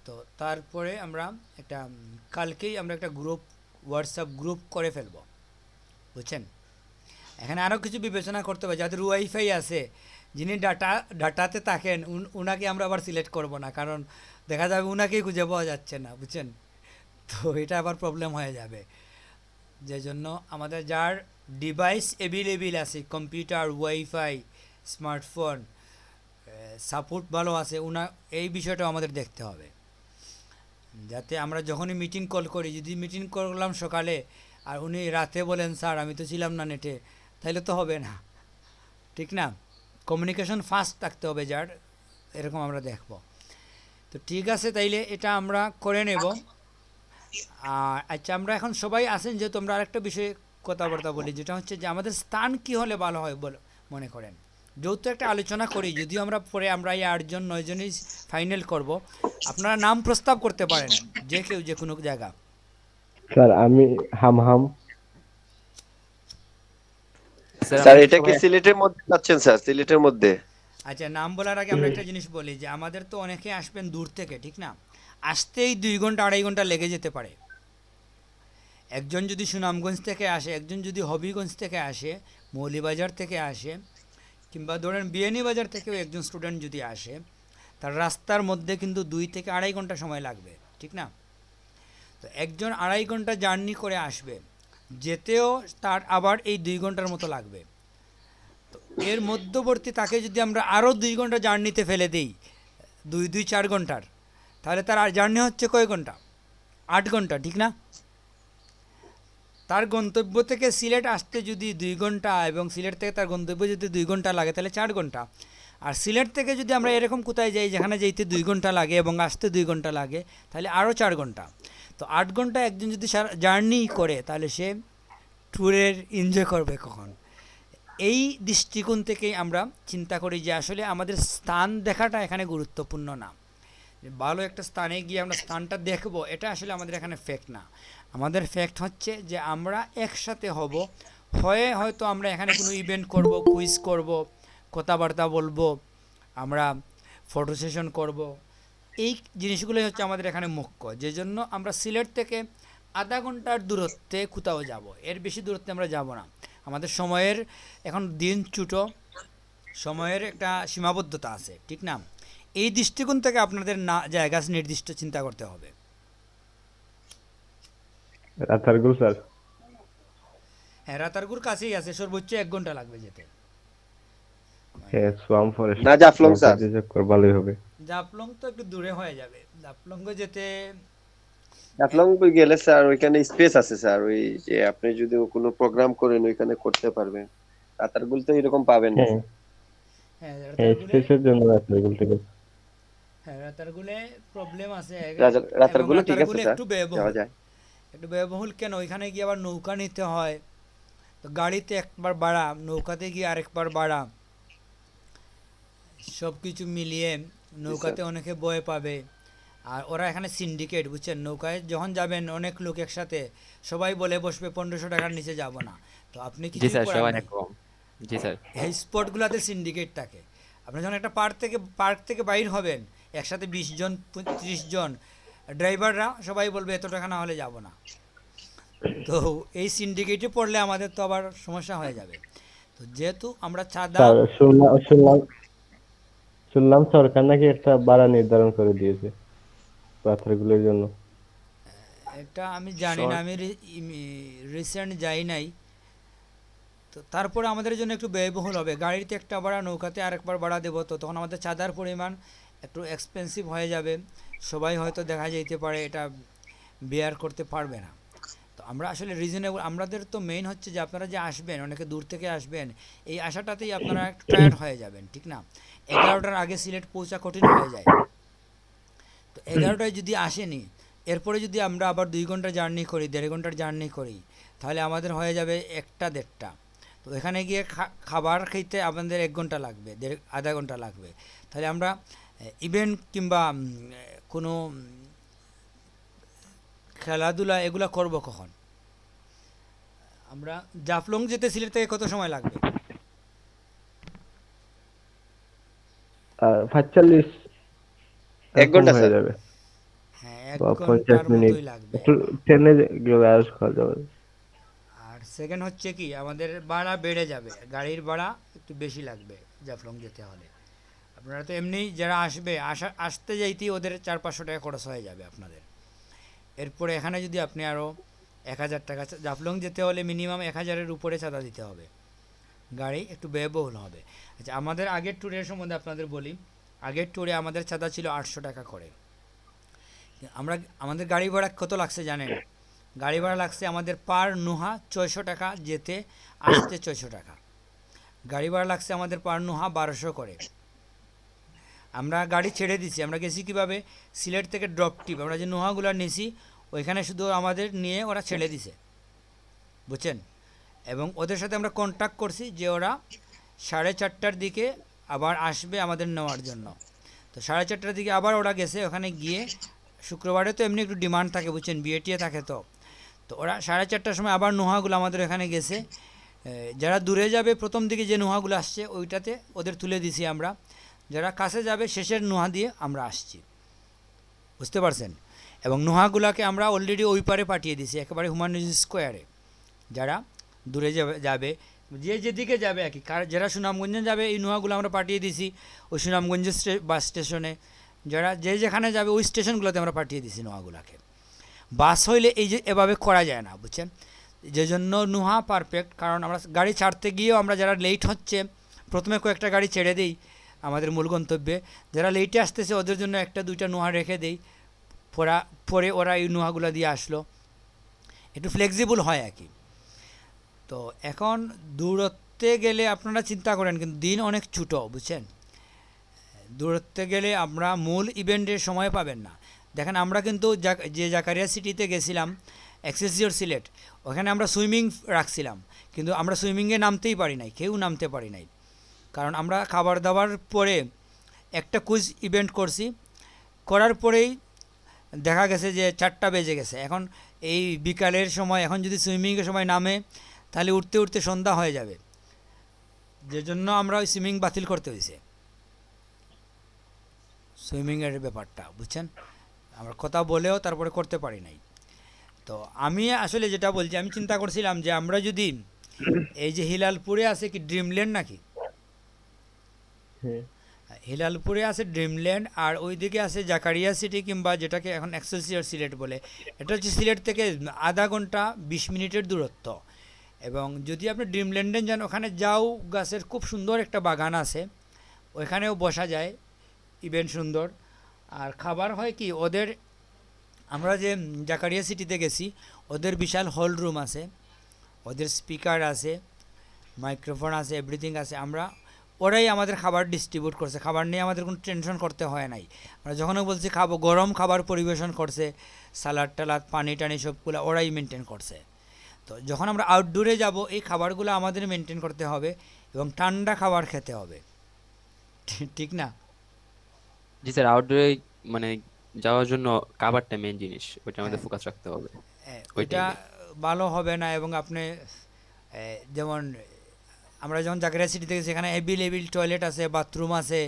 তো তারপরে আমরা একটা কালকেই আমরা একটা হোয়াটসঅ্যাপ গ্রুপ করে ফেলব, বুঝছেন? এখানে আরও কিছু বিবেচনা করতে হবে, যাদের ওয়াইফাই আছে, যিনি ডাটাতে থাকেন, উনাকে আমরা আবার সিলেক্ট করব না, কারণ দেখা যাবে উনাকেই খুঁজে পাওয়া যাচ্ছে না, বুঝছেন? তো এটা আবার প্রবলেম হয়ে যাবে। যে জন্য আমাদের যার ডিভাইস অ্যাভেলেবেল আছে, কম্পিউটার, ওয়াইফাই, স্মার্টফোন সাপোর্ট ভালো আছে, এই বিষয়টাও আমাদের দেখতে হবে, যাতে আমরা যখনই মিটিং কল করি, যদি মিটিং করলাম সকালে আর উনি রাতে বলেন স্যার আমি তো ছিলাম না নেটে, তাহলে তো হবে না, ঠিক না? কমিউনিকেশন ফাস্ট থাকতে হবে যার, এরকম আমরা দেখব। তো ঠিক আছে, তাইলে এটা আমরা করে নেব। আর আচ্ছা, আমরা এখন সবাই আছেন যেহেতু, আমরা আরেকটা বিষয়ে কথাবার্তা বলি, যেটা হচ্ছে যে আমাদের স্থান কি হলে ভালো হয় বলে মনে করেন? যৌথ একটা আলোচনা করি, যদিও আমরা পরে আমরা এই 8 জন 9 জনই ফাইনাল করব। আপনারা নাম প্রস্তাব করতে পারেন, যে কেউ যে কোনো জায়গা। স্যার আমি হাম স্যার আমাদের এটা কি সবাই সিলেটের মধ্যে যাচ্ছেন স্যার, সিলেটের মধ্যে? আচ্ছা, নাম বলার আগে আমরা একটা জিনিস বলি যে আমাদের তো অনেকে আসবেন দূর থেকে, ঠিক না? আসতেই 2 ঘন্টা 2.5 ঘন্টা লেগে যেতে পারে। একজন যদি সুনামগঞ্জ থেকে আসে, একজন যদি হবিগঞ্জ থেকে আসে, মৌলিবাজার থেকে আসে, কিংবা ধরেন বিয়ানীবাজার থেকেও একজন স্টুডেন্ট যদি আসে, তার রাস্তার মধ্যে কিন্তু 2 থেকে 2.5 ঘন্টা সময় লাগবে, ঠিক না? তো একজন 2.5 ঘন্টা জার্নি করে আসবে, যেতেও তার আবার এই 2 ঘন্টার মতো লাগবে। তো এর মধ্যবর্তী তাকে যদি আমরা আরও 2 ঘন্টা জার্নিতে ফেলে দিই, 2 4 ঘন্টার, তাহলে তার আর জার্নি হচ্ছে কয় ঘন্টা? 8 ঘন্টা, ঠিক না? তার গন্তব্য থেকে সিলেট আসতে যদি 2 ঘন্টা এবং সিলেট থেকে তার গন্তব্য যদি 2 ঘন্টা লাগে, তাহলে 4 ঘন্টা। আর সিলেট থেকে যদি আমরা এরকম কোথায় যাই যেখানে যেতে 2 ঘন্টা লাগে এবং আসতে 2 ঘন্টা লাগে, তাহলে আরও 4 ঘন্টা। তো 8 ঘন্টা একজন যদি জার্নি করে, তাহলে সে ট্যুরের এনজয় করবে কখন? এই দৃষ্টিকোণ থেকেই আমরা চিন্তা করি যে আসলে আমাদের স্থান দেখাটা এখানে গুরুত্বপূর্ণ না। যে ভালো একটা স্থানে গিয়ে আমরা স্থানটা দেখব, এটা আসলে আমাদের এখানে ফ্যাক্ট না। আমাদের ফ্যাক্ট হচ্ছে যে আমরা একসাথে হব, হয়তো আমরা এখানে কোনো ইভেন্ট করব, কুইজ করব, কথাবার্তা বলবো, আমরা ফটো সেশন করব। এই জিনিসগুলোই হচ্ছে আমাদের এখানে মুখ্য, যে জন্য আমরা সিলেট থেকে আধা ঘন্টার দূরত্বে কোথাও যাব, এর বেশি দূরত্বে আমরা যাব না। আমাদের সময়ের এখন দিন ছোটো, সময়ের একটা সীমাবদ্ধতা আছে, ঠিক না? এই দৃষ্টিকোণ থেকে আপনাদের না জায়গা নির্দিষ্ট চিন্তা করতে হবে। রাতারগুল স্যার। হ্যাঁ, রাতারগুর কাছেই আছে, সর্বোচ্চ 1 ঘন্টা লাগবে যেতে। হ্যাঁ সোয়াম ফরেস্ট না জাফলং স্যার। ভালোই হবে। জাফলং তো একটু দূরে হয়ে যাবে, জাফলং যেতে জাফলং গেলে স্যার ওইখানে স্পেস আছে স্যার, ওই যে আপনি যদি কোনো প্রোগ্রাম করেন ওইখানে করতে পারবেন। রাতারগুল তো এরকম পাবেন না হ্যাঁ স্যার। হ্যাঁ হ্যাঁ রাতারগুলে, স্পেসের জন্য রাতারগুল থেকে। হ্যাঁ রাতারগুলে প্রবলেম আছে। এবং রাতারগুল ঠিক আছে রাতারগুলে স্যার, একটু যাওয়া ব্যয়বহুল, যায়। একটু ব্যয়বহুল কেন? ওইখানে গিয়ে আবার নৌকা নিতে হয়, তো গাড়িতে একবার ভাড়া, নৌকাতে গিয়ে আরেকবার ভাড়া, সব কিছু মিলিয়ে নৌকাতে অনেকে ভয় পাবে। আর ওরা এখানে সিন্ডিকেট, বুঝছেন? নৌকায় যখন যাবেন অনেক লোক একসাথে, সবাই বলে বসবে 1500 টাকার নিচে যাব না। তো আপনি জি কিছুই স্যার করার সবাই নেই। কম। জি স্যার। এই স্পটগুলোতে সিন্ডিকেট থাকে। আপনি যখন একটা পার্ক থেকে বাইর হবেন, একসাথে 20 জন 30 জন, ড্রাইভাররা সবাই বলবে এত টাকা না হলে যাব না। তো এই সিন্ডিকেটে পড়লে আমাদের তো আবার সমস্যা হয়ে যাবে। তো যেহেতু আমরা চাঁদা, স্যার শুনলাম সরকার নাকি একটা ভাড়া নির্ধারণ করে দিয়েছে রাতারগুলের জন্য। এটা আমি জানি না, আমি রিসেন্ট যাই নাই। তো তারপরে আমাদের জন্য একটু ব্যয়বহুল হবে, গাড়িতে একটা ভাড়া, নৌকাতে আরেকবার ভাড়া দেবো, তো তখন আমাদের চাঁদার পরিমাণ একটু এক্সপেন্সিভ হয়ে যাবে। সবাই হয়তো দেখা যেতে পারে এটা বেয়ার করতে পারবে না। তো আমরা আসলে রিজনেবল, আমাদের তো মেইন হচ্ছে যে আপনারা যে আসবেন, অনেকে দূর থেকে আসবেন, এই আশাটাতেই আপনারা একটু টায়ার্ড হয়ে যাবেন, ঠিক না? 11টার আগে সিলেট পৌঁছা কঠিন হয়ে যায়। তো 11টায় যদি আসেনি, এরপরে যদি আমরা আবার 2 ঘন্টা জার্নি করি, 1.5 ঘন্টার জার্নি করি, তাহলে আমাদের হয়ে যাবে 1টা 1.5টা। তো এখানে গিয়ে খাবার খেতে আমাদের 1 ঘন্টা লাগবে, আধা ঘন্টা লাগবে। তাহলে আমরা ইভেন্ট কিংবা কোনো খেলাধুলা এগুলো করব কখন? আমরা জাফলং যেতে সিলেট থেকে কত সময় লাগবে? 45 1 ঘন্টা হয়ে স্যার। যাবে হ্যাঁ, বা 1 50 ঘন্টার মিনিট। মতোই লাগবে। একটু ট্রেনে গেলে আরো খাওয়া যাবে। আর সেকেন্ড হচ্ছে কি, আমাদের ভাড়া বেড়ে যাবে, গাড়ির ভাড়া একটু বেশি লাগবে জাফলং যেতে হলে। আপনারা তো এমনি যারা আসবে, আসতে যাইতেই ওদের 400-500 টাকা খরচ হয়ে যাবে আপনাদের। এরপরে এখানে যদি আপনি আরও 1000 টাকা, জাফলং যেতে হলে মিনিমাম 1000-এর উপরে চাঁদা দিতে হবে, গাড়ি একটু ব্যয়বহুল হবে। আচ্ছা, আমাদের আগের ট্যুরের সম্বন্ধে আপনাদের বলি। আগের ট্যুরে আমাদের চাঁদা ছিল 800 টাকা করে। আমাদের গাড়ি ভাড়া কত লাগছে জানেন? গাড়ি ভাড়া লাগছে আমাদের পার নুহা 600 টাকা, যেতে আসতে 600 টাকা। গাড়ি ভাড়া লাগছে আমাদের পার নুহা 1200 করে। আমরা গাড়ি ছেড়ে দিছি, আমরা গেছি কীভাবে? সিলেট থেকে ড্রপ টিপ, আমরা যে নুহাগুলো নিয়েছি ওইখানে শুধু আমাদের নিয়ে ওরা ছেড়ে দিছে, বুঝছেন? এবং ওদের সাথে আমরা কন্ট্যাক্ট করছি যে ওরা 4:30টার দিকে আবার আসবে আমাদের নেওয়ার জন্য। তো 4:30টার দিকে আবার ওরা গেছে, ওখানে গিয়ে শুক্রবারে তো এমনি একটু ডিমান্ড থাকে বুঝছেন, বিয়ে টিয়ে থাকে, তো তো ওরা 4:30টার সময় আবার নোহাগুলো আমাদের এখানে গেছে। যারা দূরে যাবে প্রথম দিকে যে নোহাগুলো আসছে ওইটাতে ওদের তুলে দিছি আমরা, যারা কাছে যাবে শেষের নোহা দিয়ে আমরা আসছি, বুঝতে পারছেন। এবং নোহাগুলাকে আমরা অলরেডি ওই পারে পাঠিয়ে দিছি, একেবারে হুমায়ুন স্কোয়ারে। যারা দূরে যাবে যে যেদিকে যাবে আর কি, যারা সুনামগঞ্জে যাবে এই নোহাগুলো আমরা পাঠিয়ে দিছি ওই সুনামগঞ্জ বাস স্টেশনে, যারা যে যেখানে যাবে ওই স্টেশনগুলোতে আমরা পাঠিয়ে দিছি নোহাগুলাকে। বাস হইলে এই যে এভাবে করা যায় না বুঝছেন, যে জন্য নোহা পারফেক্ট। কারণ আমরা গাড়ি ছাড়তে গিয়েও আমরা যারা লেট হচ্ছে প্রথমে কয়েকটা গাড়ি ছেড়ে দিই আমাদের মূল গন্তব্যে, যারা লেটে আসতেছে ওদের জন্য একটা দুইটা নোহা রেখে দেই, পরে ওরা এই নোহাগুলো দিয়ে আসলো, একটু ফ্লেক্সিবল হয় আর কি। তো এখন দূরত্বে গেলে আপনারা চিন্তা করেন কিন্তু দিন অনেক ছোটো বুঝছেন, দূরত্বে গেলে আমরা মূল ইভেন্টের সময় পাবেন না। দেখেন আমরা কিন্তু যে জাকারিয়া সিটিতে গেছিলাম এক্সেসিওর সিলেট, ওখানে আমরা সুইমিং রাখছিলাম, কিন্তু আমরা সুইমিংয়ে নামতেই পারি নাই, কেউ নামতে পারি নাই। কারণ আমরা খাবার দাবার পরে একটা কুইজ ইভেন্ট করছি, করার পরেই দেখা গেছে যে 4টা বেজে গেছে। এখন এই বিকালের সময় এখন যদি সুইমিংয়ের সময় নামে তাহলে উঠতে উঠতে সন্ধ্যা হয়ে যাবে, যে জন্য আমরা ওই সুইমিং বাতিল করতে হয়েছে, সুইমিংয়ের ব্যাপারটা বুঝছেন, আমরা কথা বলেও তারপরে করতে পারি নাই। তো আমি আসলে যেটা বলছি, আমি চিন্তা করছিলাম যে আমরা যদি এই যে হিলালপুরে আছে কি ড্রিমল্যান্ড নাকি, হ্যাঁ হিলালপুরে আছে ড্রিমল্যান্ড, আর ওইদিকে আছে জাকারিয়া সিটি কিংবা যেটাকে এখন এক্সেসিওর সিলেট বলে, এটা হচ্ছে সিলেট থেকে আধা ঘন্টা 20 মিনিটের দূরত্ব। এবং যদি আপনি ড্রিমল্যান্ডে যান ওখানে যাও গাছের খুব সুন্দর একটা বাগান আছে, ওইখানেও বসা যায়, ইভেন্ট সুন্দর। আর খাবার হয় কি ওদের, আমরা যে জাকারিয়া সিটিতে গেছি ওদের বিশাল হল রুম আছে, ওদের স্পিকার আছে, মাইক্রোফোন আছে, এভরিথিং আছে। ওরাই আমাদের খাবার ডিস্ট্রিবিউট করছে, খাবার নিয়ে আমাদের কোনো টেনশন করতে হয় নাই। আমরা যখনও বলছি খাবো, গরম খাবার পরিবেশন করছে, সালাদ টালাদ পানি টানি সবগুলো ওরাই মেনটেন করছে। তো যখন আমরা আউটডোরে যাব এই খাবারগুলো আমাদের মেনটেন করতে হবে এবং ঠান্ডা খাবার খেতে হবে, ঠিক না? জি স্যার, আউটডোরে মানে যাওয়ার জন্য খাবারটা মেন জিনিস, ওইটা আমাদের হ্যাঁ। ফোকাস রাখতে হবে ওই ওইটা টাইমে। ভালো হবে না। এবং আপনি যেমন আমরা যখন জাকারিয়া সিটিতে গেছি সেখানে অ্যাভেলেবেল টয়লেট আছে, বাথরুম আছে,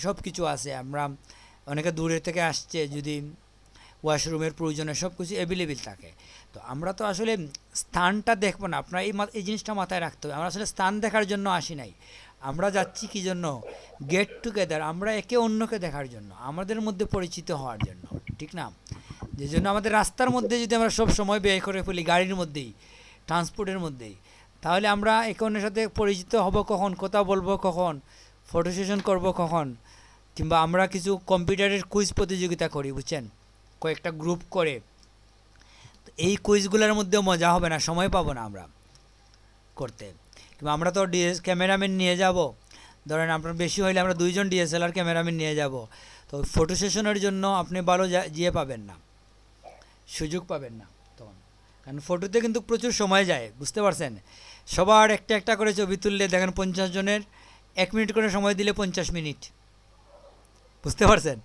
সব কিছু আছে। আমরা অনেকে দূরের থেকে আসছে, যদি ওয়াশরুমের প্রয়োজনে সব কিছু অ্যাভেলেবেল থাকে। তো আমরা তো আসলে স্থানটা দেখবো না, আপনার এই জিনিসটা মাথায় রাখতে হবে। আমরা আসলে স্থান দেখার জন্য আসি নাই, আমরা যাচ্ছি কী জন্য, গেট টুগেদার, আমরা একে অন্যকে দেখার জন্য, আমাদের মধ্যে পরিচিত হওয়ার জন্য, ঠিক না? যে জন্য আমাদের রাস্তার মধ্যে যদি আমরা সব সময় ব্যয় করে ফেলি, গাড়ির মধ্যেই, ট্রান্সপোর্টের মধ্যেই, তাহলে আমরা একে অন্যের সাথে পরিচিত হব কখন, কথা বলবো কখন, ফটো সেশন করবো কখন, কিংবা আমরা কিছু কম্পিউটারের কুইজ প্রতিযোগিতা করি বুঝছেন, কয়েকটা গ্রুপ করে। তো এই কুইজগুলোর মধ্যেও মজা হবে না, সময় পাবো না আমরা করতে। কিংবা আমরা তো ক্যামেরাম্যান নিয়ে যাব, ধরেন আপনার বেশি হইলে আমরা 2জন ডিএসএলআর ক্যামেরাম্যান নিয়ে যাব। তো ফটো সেশনের জন্য আপনি ভালো যেয়ে পাবেন না, সুযোগ পাবেন না তখন, কারণ ফটোতে কিন্তু প্রচুর সময় যায়, বুঝতে পারছেন। সবার একটা একটা করে ছবি তুললে দেখেন 50 জনের 1 মিনিট করে সময় দিলে 50 মিনিট, বুঝতে পারছেন।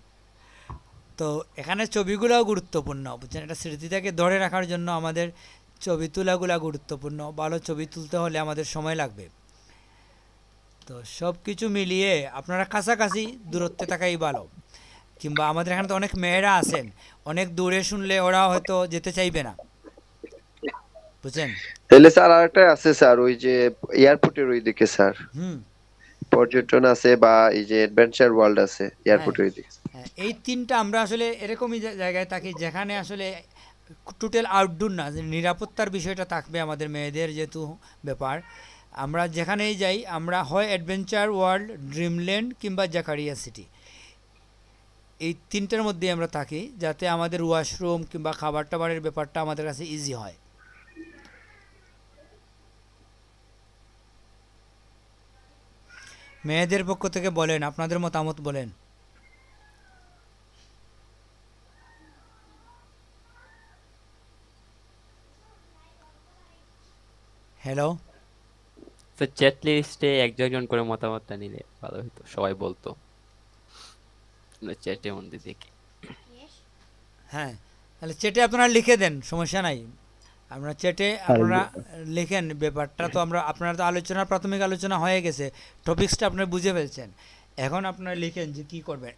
তো এখানে ছবিগুলোও গুরুত্বপূর্ণ বুঝছেন, এটা স্মৃতিটাকে ধরে রাখার জন্য আমাদের ছবি তোলাগুলা গুরুত্বপূর্ণ। ভালো ছবি তুলতে হলে আমাদের সময় লাগবে। তো সব কিছু মিলিয়ে আপনারা কাছাকাছি দূরত্বে থাকাই ভালো। কিংবা আমাদের এখানে তো অনেক মেয়েরা আছেন, অনেক দূরে শুনলে ওরা হয়তো যেতে চাইবে না, বুঝছেন। তাহলে স্যার আরেকটা আছে স্যার, ওই যে এয়ারপোর্টের ওইদিকে স্যার হুম। পর্যটন আছে, বা এই যে অ্যাডভেঞ্চার ওয়ার্ল্ড আছে এয়ারপোর্টের ওইদিকে। হ্যাঁ, এই 3টা আমরা আসলে এরকমই জায়গায় থাকি যেখানে আসলে টোটাল আউটডোর না, যে নিরাপত্তার বিষয়টা থাকবে আমাদের মেয়েদের যেহেতু ব্যাপার। আমরা যেখানেই যাই আমরা হয় অ্যাডভেঞ্চার ওয়ার্ল্ড, ড্রিমল্যান্ড কিংবা জাকারিয়া সিটি, এই 3টার মধ্যেই আমরা থাকি, যাতে আমাদের ওয়াশরুম কিংবা খাবার টাবারের ব্যাপারটা আমাদের কাছে ইজি হয়। মেয়েদের পক্ষ থেকে বলেন, আপনাদের মতামত বলেন। হ্যালো। তো চ্যাট লিস্টে একজন করে মতামতটা নিলে ভালো হতো, সবাই বলতো, চ্যাটের মধ্যে দেখি। হ্যাঁ, তাহলে চেটে আপনারা লিখে দেন, সমস্যা নাই। আমরা চেটে আর আপনারা লিখেন ব্যাপারটা। তো আমরা আপনারা তো আলোচনা, প্রাথমিক আলোচনা হয়ে গেছে, টপিক্সটা আপনারা বুঝে ফেলছেন। এখন আপনারা লিখেন যে কি করবেন।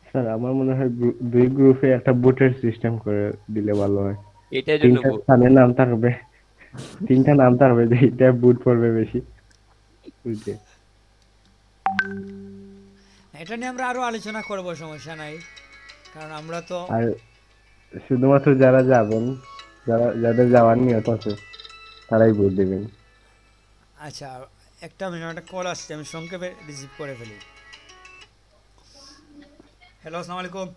স্যার আমার মনে হয় দুই গ্রুপে একটা বুটের সিস্টেম করে দিলে ভালো হয়। এটার জন্য তিনটা স্থানে নাম থাকবে, তিনটা নাম থাকবে যে এটা বুট পড়বে বেশি, বুঝছে? এটা নিয়ে আমরা আরো আলোচনা করব, সমস্যা নাই, কারণ আমরা তো আর শুধুমাত্র যারা যাবেন, যাদের যাওয়ার নিয়ত আছে তারাই ভোট দেবেন। আচ্ছা, একটা মিনিট, একটা কল আসছে, আমি সংক্ষেপে রিসিভ করে ফেলি। হ্যালো, আসসালামু আলাইকুম।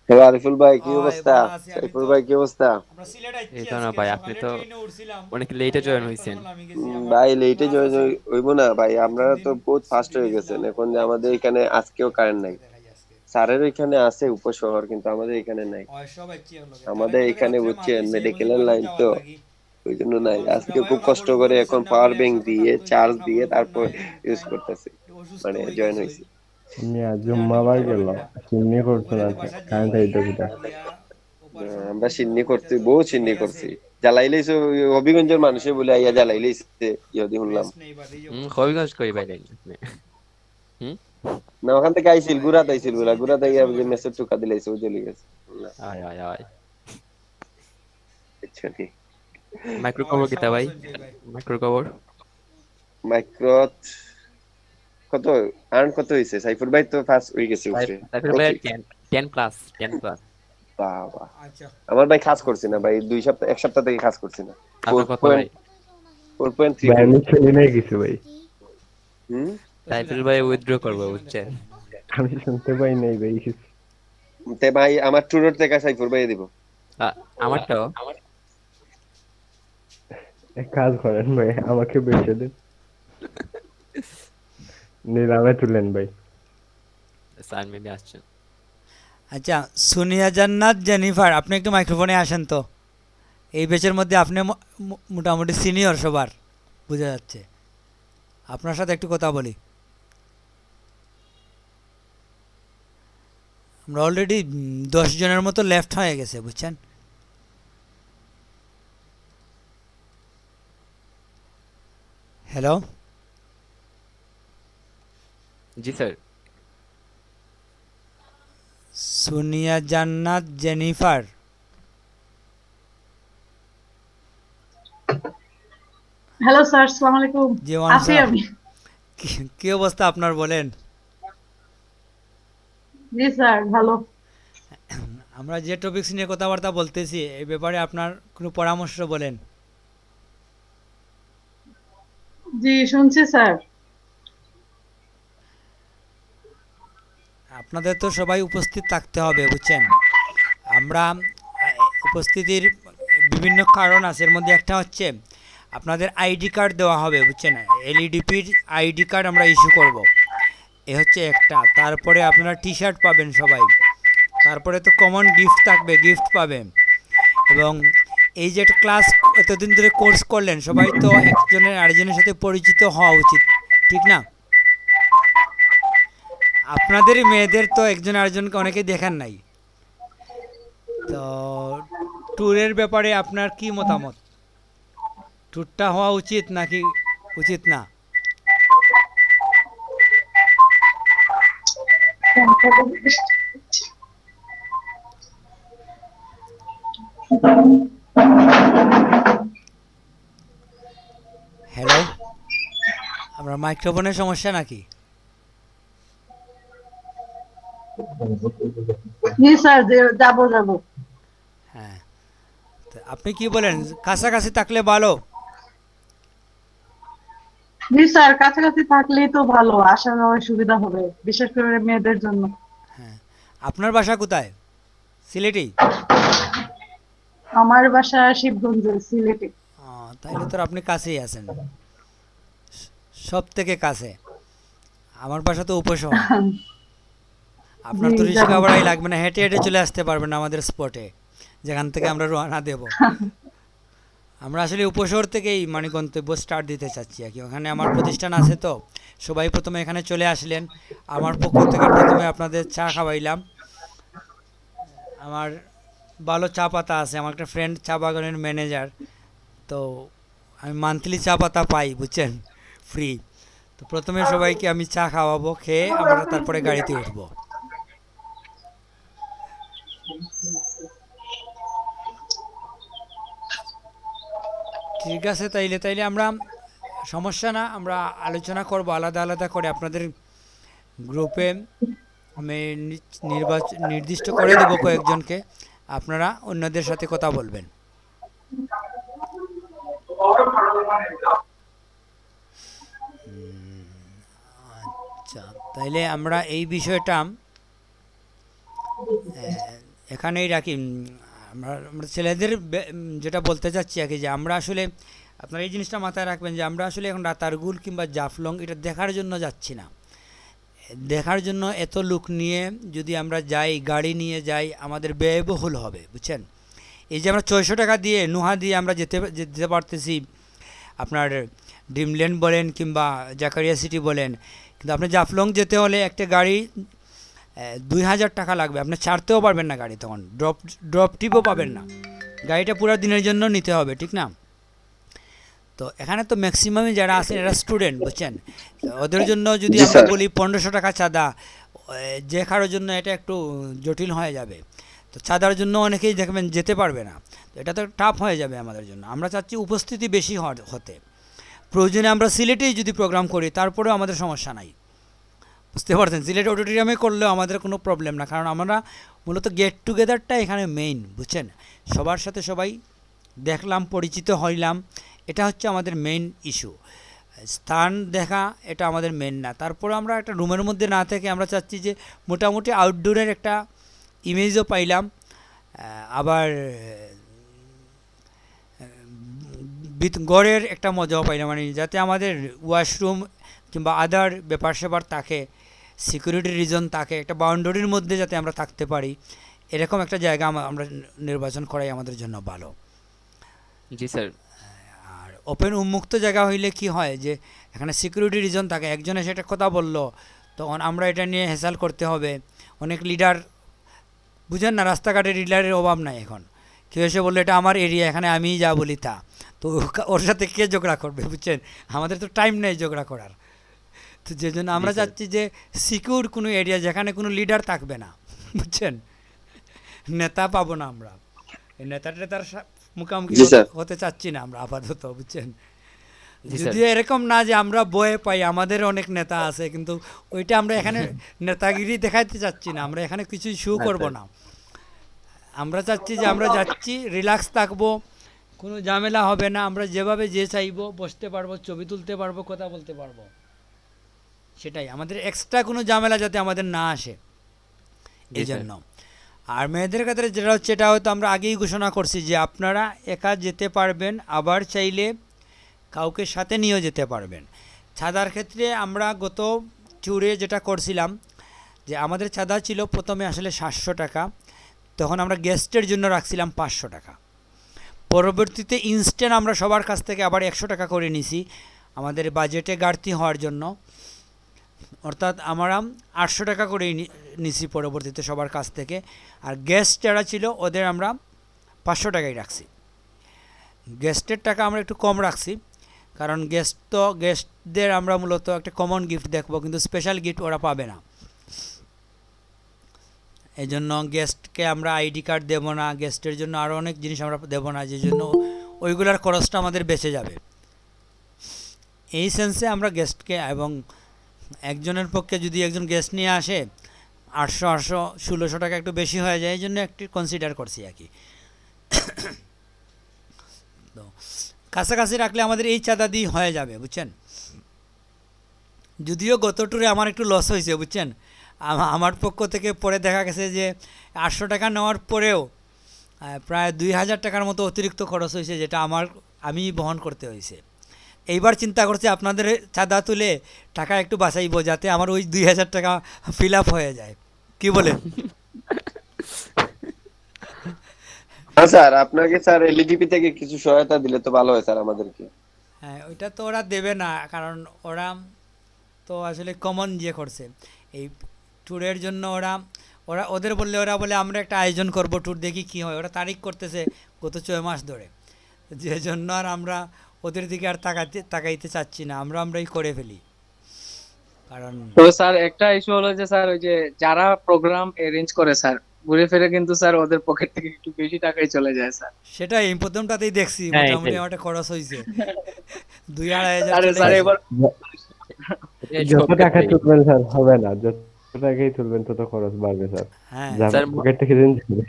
হ্যালো আরিফুল ভাই, কি ভাই, অবস্থা? ভালো আছি। আমি সাইফুল তো ভাই, কি অবস্থা? আমরা সিলেট এই আইছি তো না আজকে, ভাই, আপনি সকালে তো ট্রেনে উঠছিলাম, অনেক লেটে জয়েন পরে হয়েছেন। তখন আমি গেছি আমার ভাই লেটে ক্লাস জয়েন আছে, হইব না ভাই, আমরা 2-3 তো দিন বহুত ফাস্ট ছুটি হয়ে গেছেন। নিয়েছিলাম। এখন যে আমাদের এখানে আজকেও কারেন্ট নাই। দেখাই আজকে স্যারের এখানে আছে উপশহর, কিন্তু আমাদের এখানে নাই। সবাই চেয়ে হলো, তারা আমাদের কত এখানে রাত্রে মাছ বুঝছেন হইছে, এই মধ্যে মেডিকেলের বাসায় লাইন যাওয়ার তো, লাগি। ওই জন্য তো নাই। ভাবছি আজকে ভাইও খুব কষ্ট কাপড় করে উপর এখন দিছেন না, পাওয়ার বলে ব্যাংক একসাথে দিয়ে থাকতে হইতো, চার্জ দিয়ে কাপড় উপর তারপর নাই, ইউজ তাই করতেছি, অসুস্থ মানে হয়ে জয়েন গেছে। হয়েছি। জুম্মাবার গেল সিমনি করছো দুপুরে না, তো বাসায় কারেন্ট যাই আইতো কিটা? গিয়া অপারেশন আমরা করতে সিন্নি হবে, এটা করছি, তো বহু সিন্নি ঠিকই আছে, করছি। জ্বালাইলেই হবিগঞ্জের মানুষে বলে আইয়া জ্বালাইলেই ইহদি শুনলাম। রেস্ট নেই, বাদ এই অবস্থা। হবিগঞ্জ কই বাইলেন আপনি? হুম। না, ওখান থেকে আইছিল, গুড়াত আইছিল বলে, এনসিডি গুড়াত দেড়টার আইয়া সময় যে বাসায় মেসেজ যাচ্ছি। টুকা দিলাইছে, ও চলে গেছে। আয় আয় আয়। বুঝছেন? মাইক্রো খাওয়ার কভার কিতা ভাই? সময় চলছে ভাই। মাইক্রো কভার মাইক্রোত কত আর্ন কত হয়েছে? সাইফুর ভাই তো ফার্স্ট হয়ে গেছে উপরে। তারপরে কত ভাই হইছে? 10 প্লাস 10 প্লাস। বাবা, আচ্ছা, আমার ভাই কাজ করছি না ভাই, 2 সপ্তাহ 1 সপ্তাহ থেকে কাজ করছি না। আপনার কত ভাই? 4.3 ভাই আমি খেলি নাই কিছু ভাই, হুম। অসুবিধা সাইফুল নেই, ভাই চলো, উইথড্র করবো, টেলিভিশনে বুঝছেন? দেখতে হবে। আমি শুনতে পাই নাই ভাই কিছু। তে ভাই আমার ট্যুরের থেকে সাইফুর ভাই দিব। আমারটাও এক কাজ করেন ভাই, আমাকে বেচে দেন, নিলামে তুলেন ভাই। স্যার মেবি আসছেন। আচ্ছা, সুনিয়া জান্নাত জেনিফার, আপনি একটু মাইক্রোফোনে আসেন তো। এই ব্যাচের মধ্যে আপনি মোটামুটি সিনিয়র সবার, বোঝা যাচ্ছে। আপনার সাথে একটু কথা বলি। আমরা অলরেডি 10 জনের মতো লেফট হয়ে গেছে, বুঝছেন। হ্যালো, জি স্যার। সুনিয়া জান্নাত জেনিফার, হ্যালো স্যার, আসসালামু আলাইকুম। জি ওয়ান আছি স্যার, আমি। কি অবস্থা আপনার বলেন। জি স্যার, ভালো। আমরা যে টপিকস নিয়ে কথাবার্তা বলতেছি, এই ব্যাপারে আপনার কোনো পরামর্শ বলেন। জি শুনছি স্যার। আপনাদের তো সবাই উপস্থিত থাকতে হবে, বুঝছেন। আমরা উপস্থিতির বিভিন্ন কারণ আছে, এর মধ্যে একটা হচ্ছে আপনাদের আইডি কার্ড দেওয়া হবে, বুঝছেন। এলইডিপির আইডি কার্ড আমরা ইস্যু করব, এ হচ্ছে একটা। তারপরে আপনারা টি শার্ট পাবেন সবাই। তারপরে তো কমন গিফট থাকবে, গিফট পাবেন। এবং এই যে একটা ক্লাস এতদিন ধরে কোর্স করলেন, সবাই তো একজনের আরেকজনের সাথে পরিচিত হওয়া উচিত, ঠিক না। আপনাদের মেয়েদের তো একজন আরেকজনকে অনেকেই দেখান নাই। তো ট্যুরের ব্যাপারে আপনার কি মতামত? ট্যুরটা হওয়া উচিত নাকি উচিত না? হ্যালো, আপনার মাইক্রোফোনের সমস্যা নাকি? জি স্যার, যাবো যাবো। হ্যাঁ, তো আপনি কি বলেন, কাছাকাছি থাকলে ভালো? জি স্যার, কাছাকাছি থাকলেই তো ভালো, আসা যাওয়ার সুবিধা হবে, বিশেষ করে মেয়েদের জন্য। হ্যাঁ, আপনার বাসা কোথায়? সিলেটেই? আমার বাসা শিবগঞ্জে, সিলেটে। তাইলে তো আপনি কাছেই আছেন, সব থেকে কাছে। আমার বাসা তো উপশহর। আপনার তো জি, রিক্সা জানি। ভাড়াই লাগবে না, হেঁটে হেঁটে চলে আসতে পারবেন আমাদের স্পটে, যেখান থেকে আমরা রওনা দেব। আমরা আসলে উপশহর থেকেই মানে গন্তব্য স্টার্ট দিতে চাচ্ছি আর কি। ওখানে আমার প্রতিষ্ঠান আছে, তো সবাই প্রথমে এখানে চলে আসলেন। আমার পক্ষ থেকে প্রথমে আপনাদের চা খাওয়াইলাম। আমার ভালো চা পাতা আছে, আমার একটা ফ্রেন্ড চা বাগানের ম্যানেজার, তো আমি মান্থলি চা পাতা পাই, বুঝছেন, ফ্রি। তো প্রথমে সবাইকে আমি চা খাওয়াবো, খেয়ে আমরা তারপরে গাড়িতে উঠবো। ঠিক আছে, তাইলে তাইলে আমরা, সমস্যা না, আমরা আলোচনা করব আলাদা আলাদা করে। আপনাদের গ্রুপে আমি নির্দিষ্ট করে দেবো কয়েকজনকে, আপনারা অন্যদের সাথে কথা বলবেন। আচ্ছা, তাইলে আমরা এই বিষয়টা এখানেই রাখি। আমরা আমরা ছেলেদের যেটা বলতে চাচ্ছি আর কি, যে আমরা আসলে, আপনারা এই জিনিসটা মাথায় রাখবেন যে আমরা আসলে এখন রাতারগুল কিংবা জাফলং এটা দেখার জন্য যাচ্ছি না। দেখার জন্য এত লোক নিয়ে যদি আমরা যাই, গাড়ি নিয়ে যাই, আমাদের ব্যয়বহুল হবে, বুঝছেন। এই যে আমরা 600 টাকা দিয়ে নুহা দিয়ে আমরা যেতে পারতেছি, আপনার ড্রিমল্যান্ড বলেন কিংবা জাকারিয়া সিটি বলেন, কিন্তু আপনি জাফলং যেতে হলে একটা গাড়ি 2000 টাকা লাগবে। আপনি ছাড়তেও পারবেন না গাড়ি, তখন ড্রপ টিপও পাবেন না। গাড়িটা পুরো দিনের জন্য নিতে হবে, ঠিক না? তো এখানে তো ম্যাক্সিমামই যারা আছেন এরা স্টুডেন্ট, বুঝছেন। ওদের জন্য যদি জি আমরা স্যার। বলি 1500 টাকা চাঁদা, যে কারোর জন্য এটা একটু জটিল হয়ে যাবে। তো চাঁদার জন্য অনেকেই দেখবেন যেতে পারবে না, তো এটা তো টাফ হয়ে যাবে আমাদের জন্য। আমরা চাচ্ছি উপস্থিতি বেশি হতে। প্রয়োজনে আমরা সিলেটেই যদি প্রোগ্রাম করি তারপরেও আমাদের সমস্যা নাই, বুঝতে পারছেন। সিলেট অডিটোরিয়ামে করলেও আমাদের কোনো প্রবলেম না, কারণ আমরা মূলত গেট টুগেদারটা এখানে মেইন, বুঝছেন। সবার সাথে সবাই দেখলাম, পরিচিত হইলাম, এটা হচ্ছে আমাদের মেইন ইস্যু। স্থান দেখা এটা আমাদের মেইন না। তারপরে আমরা একটা রুমের মধ্যে না থেকে আমরা চাচ্ছি যে মোটামুটি আউটডোরের একটা ইমেজও পাইলাম, আবার গড়ের একটা মজাও পাইলাম, মানে যাতে আমাদের ওয়াশরুম কিংবা আদার ব্যাপার স্যাপার থাকে, সিকিউরিটি রিজন থাকে, একটা বাউন্ডারির মধ্যে যাতে আমরা থাকতে পারি, এরকম একটা জায়গা আমরা নির্বাচন করাই আমাদের জন্য ভালো। জি স্যার। আর ওপেন উন্মুক্ত জায়গা হইলে কি হয়, যে এখানে সিকিউরিটি রিজন থাকে, একজনে সেটা কথা বললো, তখন আমরা এটা নিয়ে হেসাল করতে হবে। অনেক লিডার, বুঝেন না, রাস্তাঘাটে লিডারের অভাব নাই এখন। কেউ এসে বললো এটা আমার এরিয়া, এখানে আমিই যা বলি তা, তো ওর সাথে কে ঝগড়া করবে, বুঝছেন। আমাদের তো টাইম নেই ঝগড়া করার। তো যে জন্য আমরা জি স্যার। চাচ্ছি যে সিকিউর কোনো এরিয়া, যেখানে কোনো লিডার থাকবে না, বুঝছেন। নেতা পাবো না আমরা, এই নেতার মুখোমুখি জি স্যার। হতে চাচ্ছি না আমরা আপাতত, বুঝছেন। জি স্যার। যদিও এরকম না যে আমরা বয়ে পাই, আমাদের অনেক নেতা আছে, কিন্তু ওইটা আমরা এখানে নেতাগিরি দেখাইতে চাচ্ছি না, আমরা এখানে কিছুই শো করব না। আমরা চাচ্ছি যে আমরা যাচ্ছি, রিল্যাক্স থাকবো, কোনো ঝামেলা হবে না, আমরা যেভাবে যে চাইবো বসতে পারবো, ছবি তুলতে পারবো, কথা বলতে পারবো, সেটাই আমাদের। এক্সট্রা কোনো ঝামেলা যাতে আমাদের না আসে, এই জি স্যার। জন্য। আর মেয়েদের ক্ষেত্রে যেটা হচ্ছে, এটা হয়তো আমরা আগেই ঘোষণা করছি যে আপনারা একা যেতে পারবেন, আবার চাইলে কাউকে সাথে নিয়েও যেতে পারবেন। ছাদার ক্ষেত্রে আমরা গত ট্যুরে যেটা করছিলাম, যে আমাদের চাঁদা ছিল প্রথমে আসলে 700 টাকা, তখন আমরা গেস্টের জন্য রাখছিলাম 500 টাকা। পরবর্তীতে ইনস্ট্যান্ট আমরা সবার কাছ থেকে আবার 100 টাকা করে নিছি, আমাদের বাজেটে ঘাটতি হওয়ার জন্য। অর্থাৎ আমরা 800 টাকা করে নিছি পরবর্তীতে সবার কাছ থেকে। আর গেস্ট যারা ছিল ওদের আমরা 500 টাকাই রাখছি। গেস্টের টাকা আমরা একটু কম রাখছি, কারণ গেস্টদের আমরা মূলত একটা কমন গিফট দেখবো, কিন্তু স্পেশাল গিফট ওরা পাবে না। এই জন্য গেস্টকে আমরা আইডি কার্ড দেবো না, গেস্টের জন্য আরও অনেক জিনিস আমরা দেবো না, যে জন্য ওইগুলার খরচটা আমাদের বেঁচে যাবে। এই সেন্সে আমরা গেস্টকে, এবং একজনের পক্ষে যদি একজন গেস্ট নিয়ে আসে 800-1600 টাকা একটু বেশি হয়ে যায়, এই জন্য একটু কনসিডার করছি আর কি। তো কাছাকাছি রাখলে আমাদের এই চাঁদা দিয়ে হয়ে যাবে, বুঝছেন। যদিও গত ট্যুরে আমার একটু লস হয়েছে, বুঝছেন। আমার পক্ষ থেকে পরে দেখা গেছে যে 800 টাকা নেওয়ার পরেও প্রায় 2000 টাকার মতো অতিরিক্ত খরচ হয়েছে, যেটা আমি বহন করতে হয়েছে। এইবার চিন্তা করছি আপনাদের চাঁদা তুলে টাকা একটু বাঁচাইবো, যাতে আমার ওই 2000 টাকা ফিল আপ হয়ে যায়, কি বলেন? হ্যাঁ স্যার, আপনাকে স্যার এলইডিপি থেকে কিছু সহায়তা দিলে তো ভালো হয় স্যার আমাদেরকে। হ্যাঁ, ওইটা তো ওরা দেবে না, কারণ ওরা তো আসলে কমন যে করছে এই ট্যুরের জন্য। ওরা ওরা ওদের বললে ওরা বলে আমরা একটা আয়োজন করব ট্যুর, দেখি কি হয়। ওরা তারিখ করতেছে গত 6 মাস ধরে, যে জন্য আর আমরা ওদের দিকে আর তাকাইতে চাচ্ছি না, আমরাই করে ফেলি। কারণ তো স্যার একটা ইস্যু হলো যে স্যার ওই যে যারা প্রোগ্রাম অ্যারেঞ্জ করে স্যার, ঘুরে ফিরে কিন্তু স্যার ওদের পকেট থেকে একটু বেশি টাকাই চলে যায় স্যার। সেটাই প্রথমটাতেই দেখছি, হ্যাঁ, মোটামুটি এটাই। আমার একটা খরচ হয়েছে 2-2.5 হাজার আরে চলে স্যার গেছে। এবার এটাই যত সব টাকা ক্ষেত্রেই। তুলবেন স্যার হবে না, যত টাকাই তুলবেন তত খরচ বাড়বে স্যার। হ্যাঁ, যা স্যার পকেট থেকে দিন যাবে।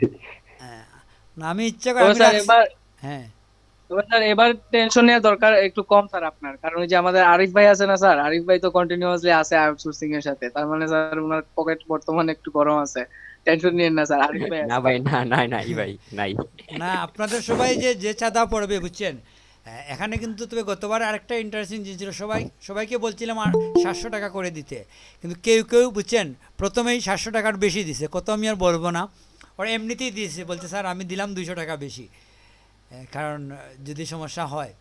হ্যাঁ। না, আমি ইচ্ছা করে তবে আমি স্যার রাখছি। এবার হ্যাঁ, তবে স্যার এবার টেনশন নেওয়া দরকার একটু কম স্যার আপনার, কারণ ওই যে আমাদের আরিফ ভাই আছে না স্যার, আরিফ ভাই তো কন্টিনিউয়াসলি আছে আউটসোর্সিং এর সাথে, তার মানে স্যার ওনার পকেট বর্তমানে একটু গরম আছে। টেনশন নিয়েন না স্যার, আরিফ ভাই না আছে। ভাই, না নাই নাই ভাই, নাই। না আপনাদের সবাই যে যে চাঁদা পড়বে বুঝছেন, এখানে কিন্তু তবে গতবার আরেকটা ইন্টারেস্টিং জিনিস ছিল, সবাইকে বলছিলাম আর 700 টাকা করে দিতে, কিন্তু কেউ কেউ বুঝছেন প্রথমেই 700 টাকার বেশি দিছে, কত আমি আর বলবো না, ওরা এমনিতেই দিয়েছে, বলছে স্যার আমি দিলাম 200 টাকা বেশি, কারণ যদি সমস্যা হয়।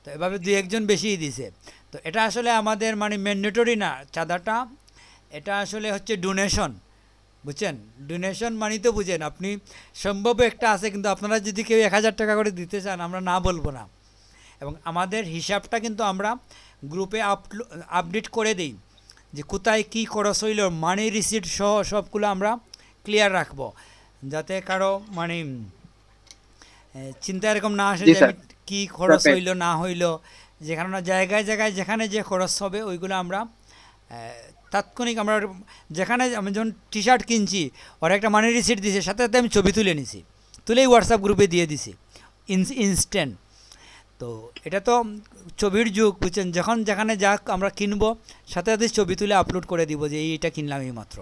তো এভাবে 2-1 জন বেশিই দিছে। তো এটা আসলে আমাদের মানে ম্যান্ডেটরি না চাঁদাটা, এটা আসলে হচ্ছে ডোনেশন, বুঝছেন। ডোনেশন মানেই তো বুঝেন আপনি, সম্ভব একটা আছে, কিন্তু আপনারা যদি কেউ 1000 টাকা করে দিতে চান আমরা না বলবো না। এবং আমাদের হিসাবটা কিন্তু আমরা গ্রুপে আপডেট করে দিই, যে কোথায় কী খরচ হইল, মানি রিসিট সহ সবগুলো আমরা ক্লিয়ার রাখবো, যাতে কারো মানে চিন্তা এরকম না আসে জি যে স্যার, আমি কী খরচ perfect। হইল না হইল। যেখানে না জায়গায় জায়গায় যেখানে যে খরচ হবে ওইগুলো আমরা তাৎক্ষণিক আমরা, যেখানে আমি যখন টি শার্ট কিনছি ওরা একটা মানি রিসিট দিয়েছে, সাথে সাথে আমি ছবি তুলে নিছি, তুলেই হোয়াটসঅ্যাপ গ্রুপে দিয়ে দিছি ইনস্ট্যান্ট। তো এটা তো ছবির যুগ বুঝছেন, যখন যেখানে যাক আমরা কিনবো সাথে সাথে ছবি তুলে আপলোড করে দিব যে এইটা কিনলাম এই মাত্র।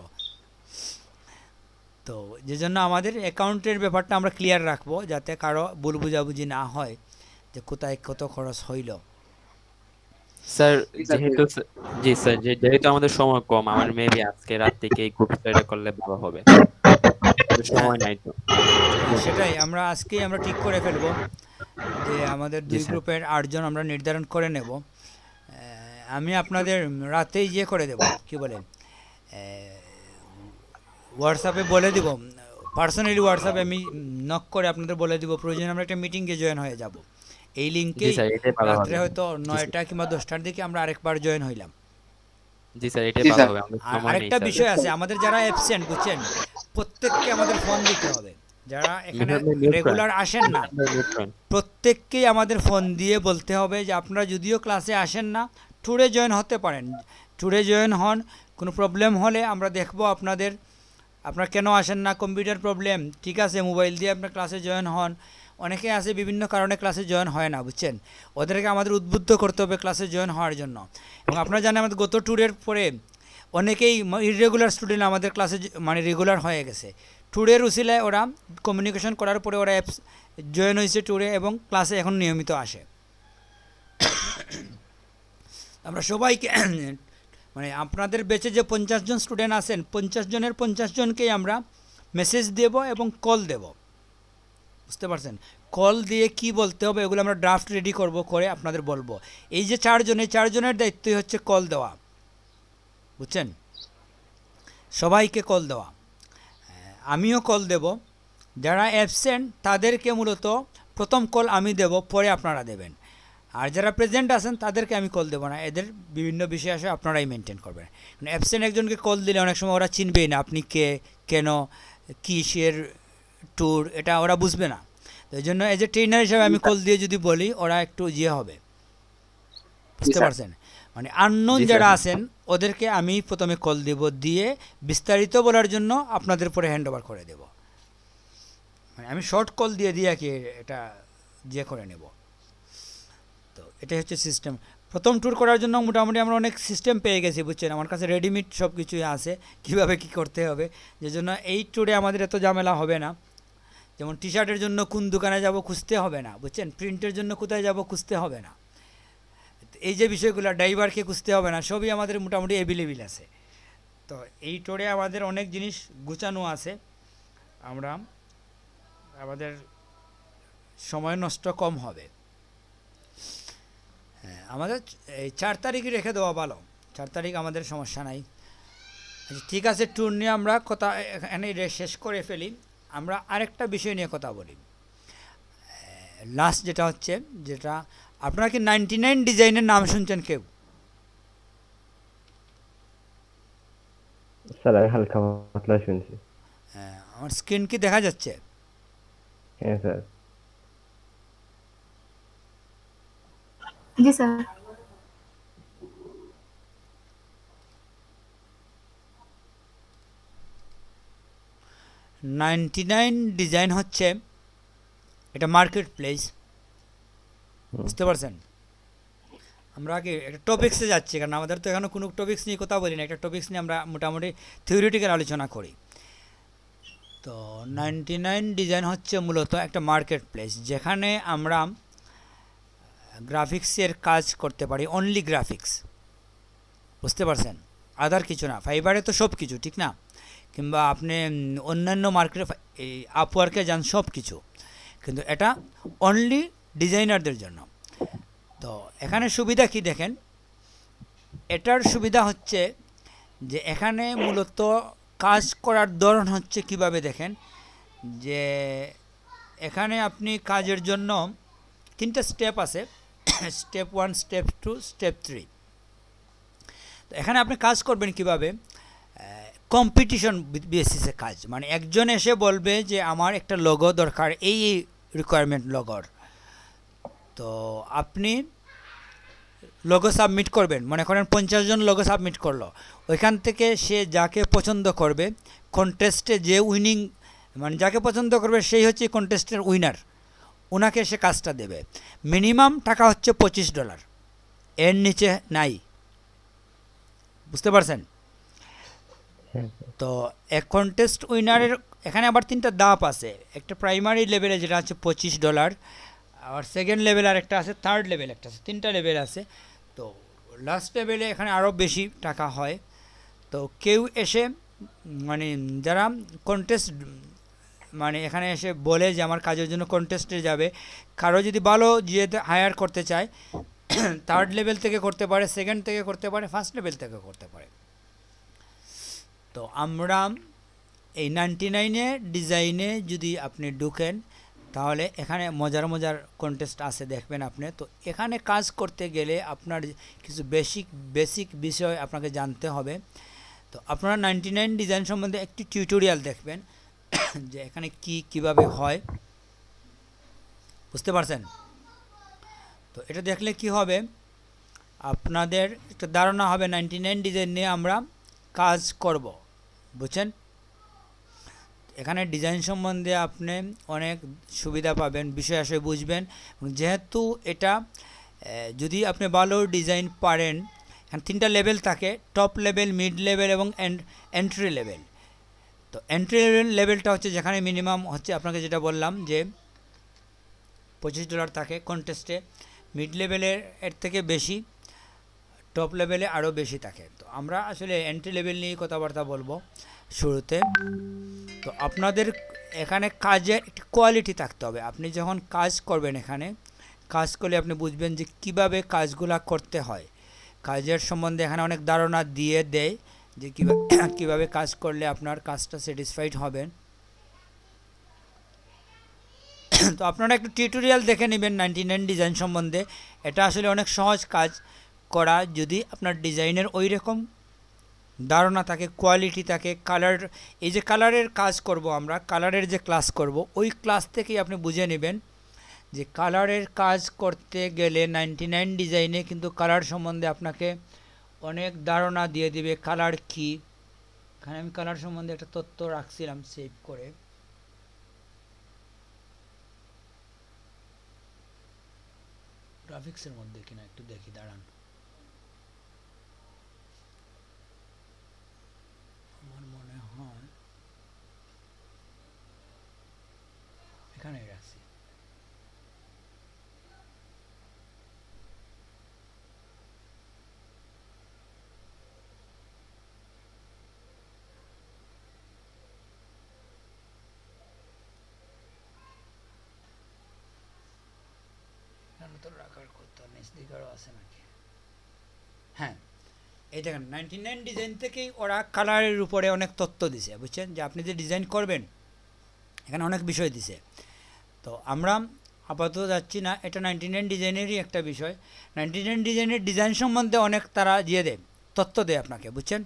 তো যে জন্য আমাদের অ্যাকাউন্টের ব্যাপারটা আমরা ক্লিয়ার রাখবো, যাতে কারো ভুল বুঝাবুঝি না হয় যে কোথায় কত খরচ হইল। স্যার জি স্যার, যেহেতু জি স্যার, যেহেতু আমাদের সময় কম, আমার মেবি আজকে রাত থেকে এই গ্রুপ স্টাডিটা করলে ভালো হবে। হ্যাঁ, সময় নাই তো। সেটাই আমরা আজকেই আমরা ঠিক করে ফেলবো যে আমাদের জি 2 স্যার। গ্রুপের 8 জন আমরা নির্ধারণ করে নেব। আমি আপনাদের রাতেই ইয়ে করে দেব, কি বলে হোয়াটসঅ্যাপে বলে দিব, পার্সোনালি হোয়াটসঅ্যাপে আমি নক করে আপনাদের বলে দিব, প্রয়োজন আমরা একটা মিটিংয়ে জয়েন হয়ে যাব। এই জি লিঙ্কেই স্যার, এটাই ভালো রাত্রে হবে। হয়তো জি স্যার, 9টা কিংবা 10টার দিকে আমরা আরেকবার জয়েন হইলাম। জি স্যার, এটাই জি ভালো স্যার। হবে, আমাদের আর সময় নেই আরেকটা স্যার। বিষয় আছে, আমাদের যারা অ্যাবসেন্ট বুঝছেন প্রত্যেককে আমাদের ফোন দিতে হবে, যারা এখানে মিউট মিউট করেন, রেগুলার আসেন না মিউট করেন। প্রত্যেককেই আমাদের ফোন দিয়ে বলতে হবে যে আপনারা যদিও ক্লাসে আসেন না, ট্যুরে জয়েন হতে পারেন, ট্যুরে জয়েন হন, কোনো প্রবলেম হলে আমরা দেখব আপনারা কেন আসেন না, কম্পিউটার প্রবলেম, ঠিক আছে মোবাইল দিয়ে আপনার ক্লাসে জয়েন হন। অনেকে আছে বিভিন্ন কারণে ক্লাসে জয়েন হয় না বুঝছেন, ওদেরকে আমাদের উদ্বুদ্ধ করতে হবে ক্লাসে জয়েন হওয়ার জন্য। এবং আপনারা জানেন আমাদের গত ট্যুরের পরে অনেকেই ইররেগুলার স্টুডেন্ট আমাদের ক্লাসে মানে রেগুলার হয়ে গেছে, ট্যুরের উসিলায় ওরা কমিউনিকেশন করার পরে ওরা অ্যাপস জয়েন হয়েছে ট্যুরে এবং ক্লাসে এখন নিয়মিত আসে। আমরা সবাইকে মানে আপনাদের ব্যাচে যে 50 জন স্টুডেন্ট আছেন 50 জনের 50 জনকেই আমরা মেসেজ দেব এবং কল দেব, বুঝতে পারছেন। কল দিয়ে কি বলতে হবে এগুলো আমরা ড্রাফট রেডি করব, করে আপনাদের বলবো। এই যে 4 জন, এই 4 জনের দায়িত্বই হচ্ছে কল দেওয়া, বুঝছেন, সবাইকে কল দেওয়া। আমিও কল দেব, যারা অ্যাবসেন্ট তাদেরকে মূলত প্রথম কল আমি দেব, পরে আপনারা দেবেন। আর যারা প্রেজেন্ট আছেন তাদেরকে আমি কল দেবো না, এদের বিভিন্ন বিষয় আসে আপনারাই মেনটেন করবেন। মানে অ্যাবসেন্ট একজনকে কল দিলে অনেক সময় ওরা চিনবেই না আপনি কে, কেন, কিসের ট্যুর, এটা ওরা বুঝবে না। তো এই জন্য এজ এ ট্রেনার হিসাবে আমি কল দিয়ে যদি বলি ওরা একটু ইয়ে হবে, বুঝতে স্যার। পারছেন। মানে আননোন জি যারা স্যার। আছেন ওদেরকে আমি প্রথমে কল দেব, দিয়ে বিস্তারিত বলার জন্য আপনাদের পরে হ্যান্ড ওভার করে দেব। মানে আমি শর্ট কল দিয়ে দিয়ে কি এটা করে নেব। তো এটাই হচ্ছে সিস্টেম। প্রথম ট্যুর করার জন্য মোটামুটি আমরা অনেক সিস্টেম পেয়ে গেছি বুঝছেন, আমার কাছে রেডিমেড সব কিছুই আছে কীভাবে কী করতে হবে, যে জন্য এই ট্যুরে আমাদের এত ঝামেলা হবে না। যেমন টি শার্টের জন্য কোন দোকানে যাব খুঁজতে হবে না বুঝছেন, প্রিন্টের জন্য কোথায় যাব খুঁজতে হবে না, এই যে বিষয়গুলো ড্রাইভারকে খুঁজতে হবে না, সবই আমাদের মোটামুটি অ্যাভেলেবেল আছে। তো এই ট্যুরে আমাদের অনেক জিনিস গুছানো আছে, আমরা আমাদের সময় নষ্ট কম হবে। হ্যাঁ, আমাদের এই 4 তারিখই রেখে দেওয়া ভালো। 4 তারিখ আমাদের সমস্যা নাই। আচ্ছা, ঠিক আছে, ট্যুর নিয়ে আমরা কথা এখানে শেষ করে ফেলি। আমরা আরেকটা বিষয় নিয়ে কথা বলি। লাস্ট যেটা হচ্ছে, যেটা আপনারা কি 99 ডিজাইনের নাম শুনছেন কেউ? স্যার আমি হালকা পাতলা শুনছি। আমার স্ক্রিন কি দেখা যাচ্ছে? হ্যাঁ স্যার। জি স্যার। 99 ডিজাইন হচ্ছে এটা মার্কেট প্লেস, বুঝতে পারছেন? আমরা আগে একটা টপিক্সে যাচ্ছি, কারণ আমাদের তো এখনো কোনো টপিক্স নিয়ে কথা বলি না। একটা টপিক্স নিয়ে আমরা মোটামুটি থিওরিটিক্যাল আলোচনা করি। তো 99 ডিজাইন হচ্ছে মূলত একটা মার্কেট প্লেস, যেখানে আমরা গ্রাফিক্সের কাজ করতে পারি, অনলি গ্রাফিক্স, বুঝতে পারছেন? আদার কিছু না। ফাইবারে তো সব কিছু, ঠিক না? কিংবা আপনি অন্যান্য মার্কেটে এই আপওয়ার্কে যান, সব কিছু, কিন্তু এটা অনলি ডিজাইনারদের জন্য। তো এখানে সুবিধা কি দেখেন, এটার সুবিধা হচ্ছে যে এখানে মূলত কাজ করার ধরন হচ্ছে কিভাবে দেখেন, যে এখানে আপনি কাজের জন্য 3টা স্টেপ আছে, স্টেপ 1, স্টেপ 2, স্টেপ 3। তো এখানে আপনি কাজ করবেন কিভাবে, কম্পিটিশন বেসিসে কাজ, মানে একজন এসে বলবে যে আমার একটা লোগো দরকার, এই রিকোয়ারমেন্ট লোগোর। তো আপনি লোগো সাবমিট করবেন, মনে করেন 50 জন লোগো সাবমিট করলো, ওইখান থেকে সে যাকে পছন্দ করবে, কন্টেস্টে যে উইনিং, মানে যাকে পছন্দ করবে সেই হচ্ছে কন্টেস্টের উইনার, ওনাকে সে কাজটা দেবে। মিনিমাম টাকা হচ্ছে $25, এর নিচে নাই, বুঝতে পারছেন? তো এক কন্টেস্ট উইনারের এখানে আবার 3টা ধাপ আছে। একটা প্রাইমারি লেভেলে যেটা হচ্ছে $25, আর সেকেন্ড লেভেল আর একটা আছে, থার্ড লেভেল একটা আছে, 3টা লেভেল আছে। তো লাস্ট লেভেলে এখানে আরও বেশি টাকা হয়। তো কেউ এসে মানে যারা কন্টেস্ট, মানে এখানে এসে বলে যে আমার কাজের জন্য কন্টেস্টে যাবে, কারো যদি ভালো যে হায়ার করতে চায়, থার্ড লেভেল থেকে করতে পারে, সেকেন্ড থেকে করতে পারে, ফার্স্ট লেভেল থেকে করতে পারে। তো আমরা এই 99 ডিজাইনে যদি আপনি ঢুকেন, তাহলে এখানে মজার মজার কন্টেস্ট আছে, দেখবেন আপনি। তো এখানে কাজ করতে গেলে আপনার কিছু বেসিক বিষয় আপনাকে জানতে হবে। তো আপনারা 99 ডিজাইন সম্বন্ধে একটি টিউটোরিয়াল দেখবেন, যে এখানে কিভাবে হয়, বুঝতে পারছেন? তো এটা দেখলে কি হবে, আপনাদের একটা ধারণা হবে 99 ডিজাইন নিয়ে আমরা কাজ করব, বুঝছেন? এখানে ডিজাইন সম্বন্ধে আপনি অনেক সুবিধা পাবেন, বিষয় আসে বুঝবেন। যেহেতু এটা যদি আপনি ভালো ডিজাইন পারেন, এখানে 3টা লেভেল থাকে, টপ লেভেল, মিড লেভেল এবং এন্ট্রি লেভেল। তো এন্ট্রি লেভেলটা হচ্ছে যেখানে মিনিমাম হচ্ছে আপনাকে যেটা বললাম যে $25 থাকে কন্টেস্টে, মিড লেভেলের এর থেকে বেশি, টপ লেভেলে আরও বেশি থাকে। তো আমরা আসলে এন্ট্রি লেভেল নিয়ে কথাবার্তা বলবো শুরুতে। তো আপনাদের এখানে কাজের একটি কোয়ালিটি থাকতে হবে। আপনি যখন কাজ করবেন, এখানে কাজ করলে আপনি বুঝবেন যে কিভাবে কাজগুলা করতে হয়। কাজের সম্বন্ধে এখানে অনেক ধারণা দিয়ে দেয় যে কীভাবে কাজ করলে আপনার কাজটা স্যাটিসফাইড হবেন। তো আপনারা একটু টিউটোরিয়াল দেখে নেবেন 99 ডিজাইন সম্বন্ধে। এটা আসলে অনেক সহজ কাজ করা, যদি আপনার ডিজাইনের ওই রকম ধারণা থাকে, কোয়ালিটি থাকে। কালার, এই যে কালারের কাজ করব আমরা, কালারের যে ক্লাস করব, ওই ক্লাস থেকেই আপনি বুঝে নেবেন যে কালারের কাজ করতে গেলে 99 ডিজাইনে কিন্তু কালার সম্বন্ধে আপনাকে অনেক ধারণা দিয়ে দিবে। কালার কি, এখানে আমি কালার সম্বন্ধে একটা তথ্য রাখছিলাম সেভ করে। গ্রাফিক্সের মধ্যে কিনা একটু দেখি, দাঁড়ান। আমার মনে হয় এখানে রাখছি। নিচ দিকে আরও আছে নাকি? হ্যাঁ, এই দেখেন 99 ডিজাইন থেকেই ওরা কালারের উপরে অনেক তথ্য দিছে, বুঝছেন, যে আপনি যে ডিজাইন করবেন এখানে অনেক বিষয় দিছে। তো আমরা আপাতত যাচ্ছি না, এটা 99 ডিজাইনেরই একটা বিষয়। 99 ডিজাইনের ডিজাইন সম্বন্ধে অনেক তারা দিয়ে দেয়, তথ্য দেয় আপনাকে, বুঝছেন।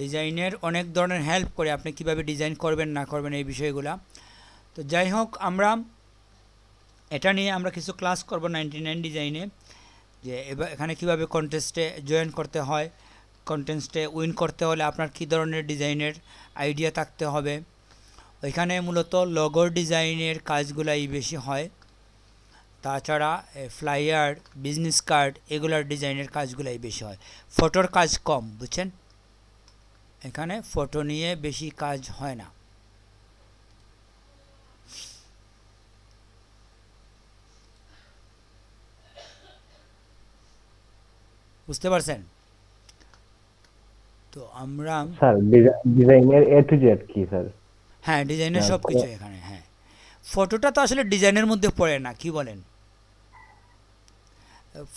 ডিজাইনের অনেক ধরনের হেল্প করে আপনি কিভাবে ডিজাইন করবেন না করবেন এই বিষয়গুলা। তো যাই হোক, আমরা এটা নিয়ে আমরা কিছু ক্লাস করব 99 ডিজাইনে, যে এবার এখানে কিভাবে কন্টেস্টে জয়েন করতে হয়, কন্টেস্টে উইন করতে হলে আপনার কী ধরনের ডিজাইনের আইডিয়া থাকতে হবে। ওইখানে মূলত লোগোর ডিজাইনের কাজগুলাই বেশি হয়, তাছাড়া ফ্লায়ার, বিজনেস কার্ড এগুলার ডিজাইনের কাজগুলাই বেশি হয়, ফটোর কাজ কম, বুঝছেন। এখানে ফটো নিয়ে বেশি কাজ হয় না। বুঝতে পারছেন? তো আমরা স্যার ডিজাইনের এ টু জেড কি স্যার? হ্যাঁ, ডিজাইনের সব কিছু এখানে। হ্যাঁ, ফটোটা তো আসলে ডিজাইনের মধ্যে পড়ে না, কি বলেন?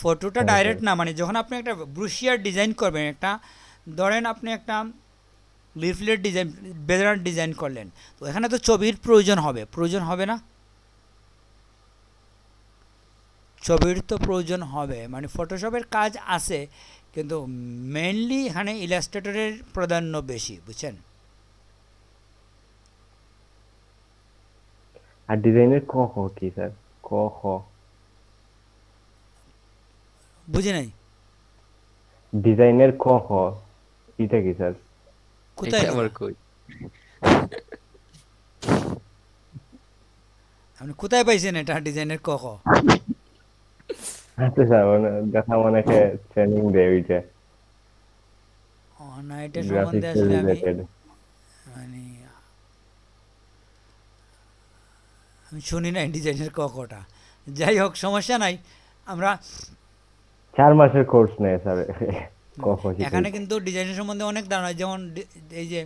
ফটোটা হ্যাঁ, ডাইরেক্ট হ্যাঁ। না, মানে যখন আপনি একটা ব্রুশিয়ার ডিজাইন করবেন, একটা ধরেন আপনি একটা লিফলেট ডিজাইন, ব্যানার ডিজাইন করলেন, তো এখানে তো ছবির প্রয়োজন হবে না? ছবির তো প্রয়োজন হবে, মানে ফটোশপের কাজ আছে, কিন্তু মেইনলি এখানে ইলাস্ট্রেটরের প্রাধান্য বেশি, বুঝছেন। আর ডিজাইনের ক খ কি স্যার? ক খ বুঝি নাই, ডিজাইনের ক খ এটা কি স্যার? কোথায় এটা আবার লেখা? কই? আপনি কোথায় পাইছেন এটা ডিজাইনের ক খ? আচ্ছা স্যার, দেখা অনেকে ট্রেনিং দেয় ওইটা, ও না, এটা সম্বন্ধে গ্রাফিক্স আসলে আমি রিলেটেড। মানে আমি শুনি নাই ডিজাইনের ক খটা। যাই হোক, সমস্যা নাই, আমরা 4 মাসের কোর্স নেয় স্যার ক খ এখানে শিখাইতে। কিন্তু ডিজাইনের সম্বন্ধে অনেক ধারণা, যেমন এই যে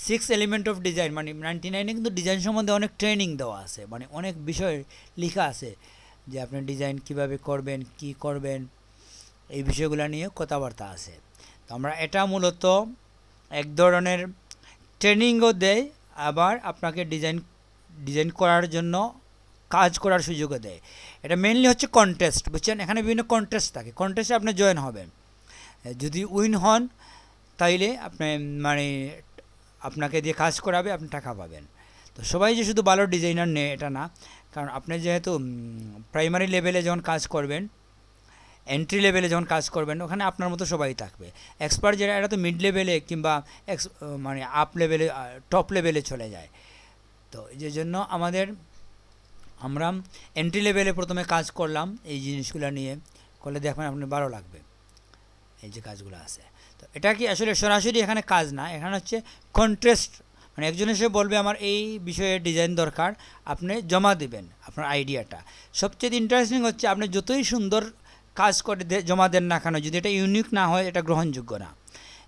6 এলিমেন্ট অফ ডিজাইন, মানে 99-এ কিন্তু ডিজাইন সম্বন্ধে অনেক ট্রেনিং দেওয়া আছে, মানে অনেক বিষয় লেখা আছে যে আপনি ডিজাইন কিভাবে করবেন, কি করবেন, এই বিষয়গুলো নিয়ে কথাবার্তা আছে। তো আমরা এটা মূলত এক ধরনের ট্রেনিংও দেয়, আবার আপনাকে ডিজাইন করার জন্য কাজ করার সুযোগও দেয়। এটা মেইনলি হচ্ছে কন্টেস্ট, বুঝছেন। এখানে বিভিন্ন কন্টেস্ট থাকে, কন্টেস্টে আপনি জয়েন হবেন, যদি উইন হন তাইলে আপনি মানে আপনাকে দিয়ে কাজ করাবে, আপনি টাকা পাবেন। তো সবাই যে শুধু ভালো ডিজাইনার নেয় এটা না, কারণ আপনি যেহেতু প্রাইমারি লেভেলে যখন কাজ করবেন, এন্ট্রি লেভেলে যখন কাজ করবেন, ওখানে আপনার মতো সবাই থাকবে। এক্সপার্ট যারা, এরা তো মিড লেভেলে কিংবা মানে আপ লেভেলে, টপ লেভেলে চলে যায়। তো যে জন্য আমরা এন্ট্রি লেভেলে প্রথমে কাজ করলাম, এই জিনিসগুলো নিয়ে করলে দেখবেন আপনার ভালো লাগবে, এই যে কাজগুলো আছে। তো এটা কি আসলে সরাসরি এখানে কাজ না, এখানে হচ্ছে কন্টেস্ট, মানে একজন এসে বলবে আমার এই বিষয়ে ডিজাইন দরকার, আপনি জমা দেবেন আপনার আইডিয়াটা। সবচেয়ে ইন্টারেস্টিং হচ্ছে, আপনি যতই সুন্দর কাজ করে জমা দেন না কেন, যদি এটা ইউনিক না হয় এটা গ্রহণযোগ্য না।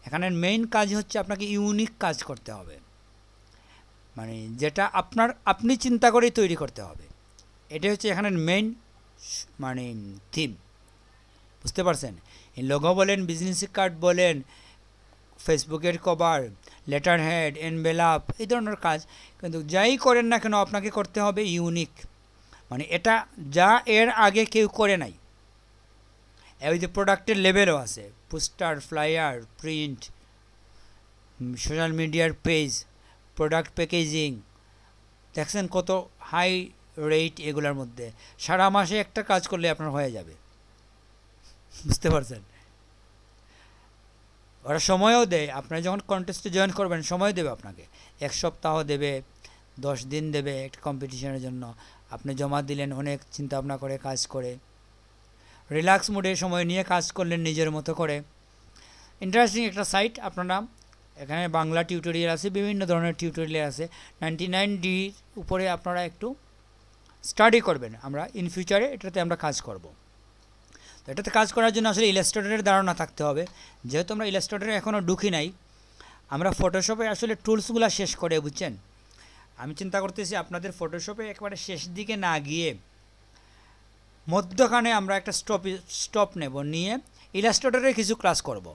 এখানে মেইন কাজ হচ্ছে আপনাকে ইউনিক কাজ করতে হবে, মানে যেটা আপনি চিন্তা করেই তৈরি করতে হবে। এটাই হচ্ছে এখানের মেইন মানে থিম, বুঝতে পারছেন। এই লোগো বলেন, বিজনেস কার্ড বলেন, ফেসবুকের কভার, লেটার হেড, এনভেলাপ, এই ধরনের কাজ, কিন্তু যাই করেন না কেন আপনাকে করতে হবে ইউনিক, মানে এটা যা এর আগে কেউ করে নাই। এই যে প্রোডাক্টের লেভেলও আছে, পোস্টার, ফ্লায়ার, প্রিন্ট, সোশ্যাল মিডিয়ার পেজ, প্রোডাক্ট প্যাকেজিং, দেখছেন কত হাই রেট এগুলোর মধ্যে। সারা মাসে একটা কাজ করলে আপনার হয়ে যাবে, বুঝতে পারছেন। ওরা সময়ও দেয়, আপনারা যখন কন্টেস্টে জয়েন করবেন সময় দেবে আপনাকে, 1 সপ্তাহ দেবে, 10 দিন দেবে একটা কম্পিটিশনের জন্য। আপনি জমা দিলেন, অনেক চিন্তা ভাবনা করে কাজ করে, রিল্যাক্স মুডে সময় নিয়ে কাজ করলেন নিজের মতো করে। ইন্টারেস্টিং একটা সাইট। আপনারা এখানে বাংলা টিউটোরিয়াল আছে, বিভিন্ন ধরনের টিউটোরিয়াল আছে। 99D উপরে আপনারা একটু স্টাডি করবেন, আমরা ইন ফিউচারে এটাতে আমরা কাজ করব। তো এটাতে কাজ করার জন্য আসলে ইলাস্ট্রেটরের ধারণা থাকতে হবে, যেহেতু আমরা ইলাস্ট্রেটরে এখনও ঢুকি নাই। আমরা ফটোশপে আসলে টুলসগুলো শেষ করে, বুঝছেন। আমি চিন্তা করতেছি আপনাদের ফটোশপে একেবারে শেষ দিকে না গিয়ে মধ্যখানে আমরা একটা স্টপ নেব, নিয়ে ইলাস্ট্রেটরে কিছু ক্লাস করব,